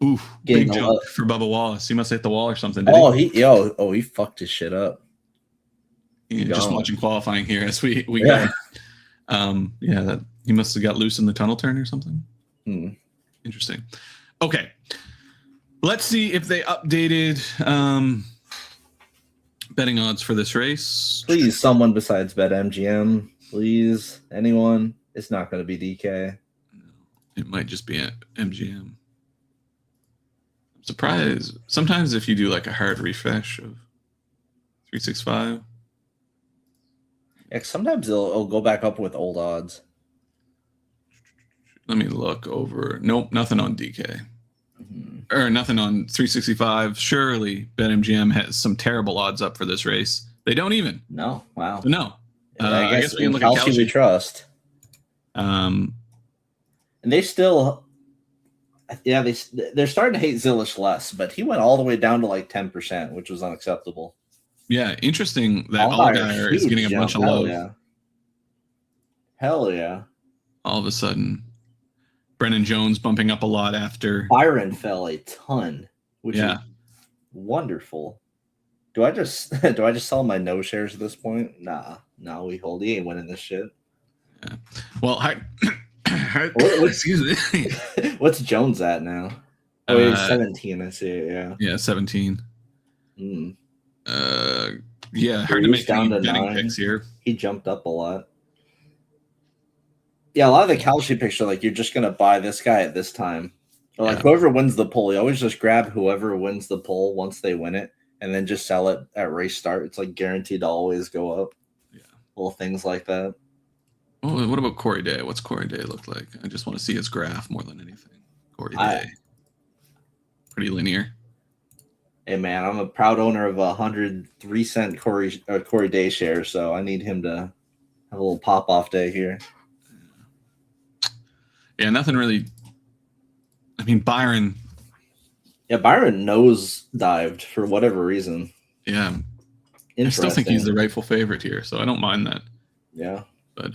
B: ooh, big jump for Bubba Wallace. He must hit the wall or something.
A: He fucked his shit up.
B: Just watching qualifying here as we go. That he must have got loose in the tunnel turn or something. Interesting. Okay, let's see if they updated betting odds for this race.
A: Please, someone besides BetMGM. Please, anyone. It's not going to be DK.
B: It might just be MGM. I'm surprised. Sometimes if you do like a hard refresh of 365.
A: Yeah, sometimes it'll go back up with old odds.
B: Let me look over. Nope, nothing on DK. Or nothing on 365. Surely BetMGM has some terrible odds up for this race. They don't even.
A: No. Wow.
B: No.
A: I guess we can look at Kalshi we trust. And they still, they're starting to hate Zilich less, but he went all the way down to like 10%, which was unacceptable.
B: Yeah, interesting that Allgaier is getting a bunch of love.
A: Hell yeah.
B: All of a sudden, Brennan Jones bumping up a lot after.
A: Byron fell a ton, which is wonderful. Do I just sell my no shares at this point? Nah, we hold. He ain't winning this shit.
B: Yeah. Well, excuse me.
A: What's Jones at now? Oh, he's 17. I see it.
B: Yeah, 17. Hard to make
A: down to
B: betting
A: 9
B: picks here.
A: He jumped up a lot. Yeah, a lot of the Kalshi picks are like you're just gonna buy this guy at this time, or like whoever wins the poll. You always just grab whoever wins the poll once they win it, and then just sell it at race start. It's like guaranteed to always go up. Yeah, little things like that.
B: Oh, what about Corey Day? What's Corey Day look like? I just want to see his graph more than anything. Corey Day, pretty linear.
A: Hey man, I'm a proud owner of 103-cent Corey Day shares, so I need him to have a little pop off day here.
B: Yeah, nothing really. I mean, Byron.
A: Yeah, Byron nose dived for whatever reason.
B: Yeah, I still think he's the rightful favorite here, so I don't mind that.
A: Yeah,
B: but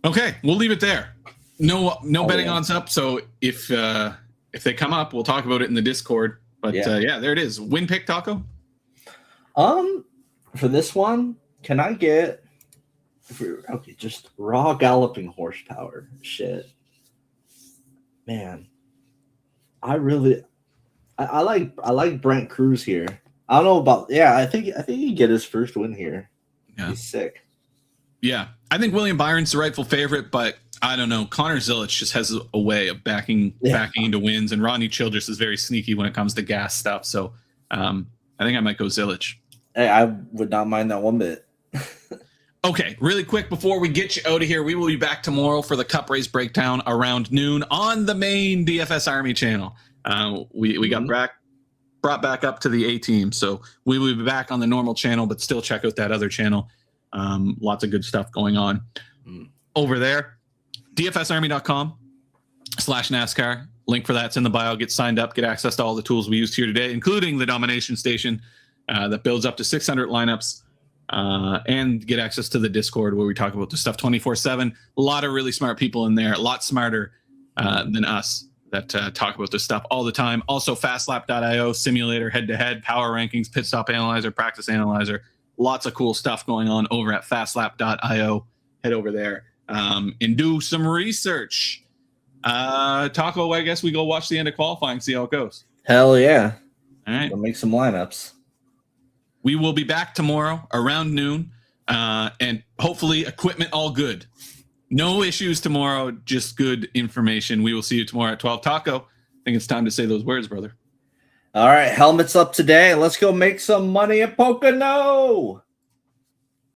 B: okay, we'll leave it there. No betting odds up. So if they come up, we'll talk about it in the Discord. But there it is. Win pick, Taco.
A: For this one, can I get? Just raw galloping horsepower. Shit, man. I like Brent Cruz here. I don't know about. Yeah, I think he get his first win here. Yeah. He's sick.
B: Yeah, I think William Byron's the rightful favorite, but I don't know. Connor Zilich just has a way of backing into wins, and Rodney Childress is very sneaky when it comes to gas stuff. So I think I might go Zilich.
A: Hey, I would not mind that one bit.
B: Okay, really quick before we get you out of here, we will be back tomorrow for the Cup Race Breakdown around noon on the main DFS Army channel. We got brought back up to the A team, so we will be back on the normal channel, but still check out that other channel. Lots of good stuff going on over there. DFSarmy.com/NASCAR. Link for that's in the bio. Get signed up, get access to all the tools we used here today, including the Domination Station that builds up to 600 lineups. And get access to the Discord where we talk about this stuff 24/7. A lot of really smart people in there, a lot smarter than us that talk about this stuff all the time. Also, fastlap.io, simulator, head-to-head, power rankings, pit stop analyzer, practice analyzer. Lots of cool stuff going on over at fastlap.io. Head over there and do some research. Taco, I guess we go watch the end of qualifying, see how it goes.
A: Hell yeah.
B: All right.
A: We'll make some lineups.
B: We will be back tomorrow around noon, and hopefully equipment all good. No issues tomorrow, just good information. We will see you tomorrow at 12. Taco, I think it's time to say those words, brother.
A: All right, helmets up today. Let's go make some money at Pocono.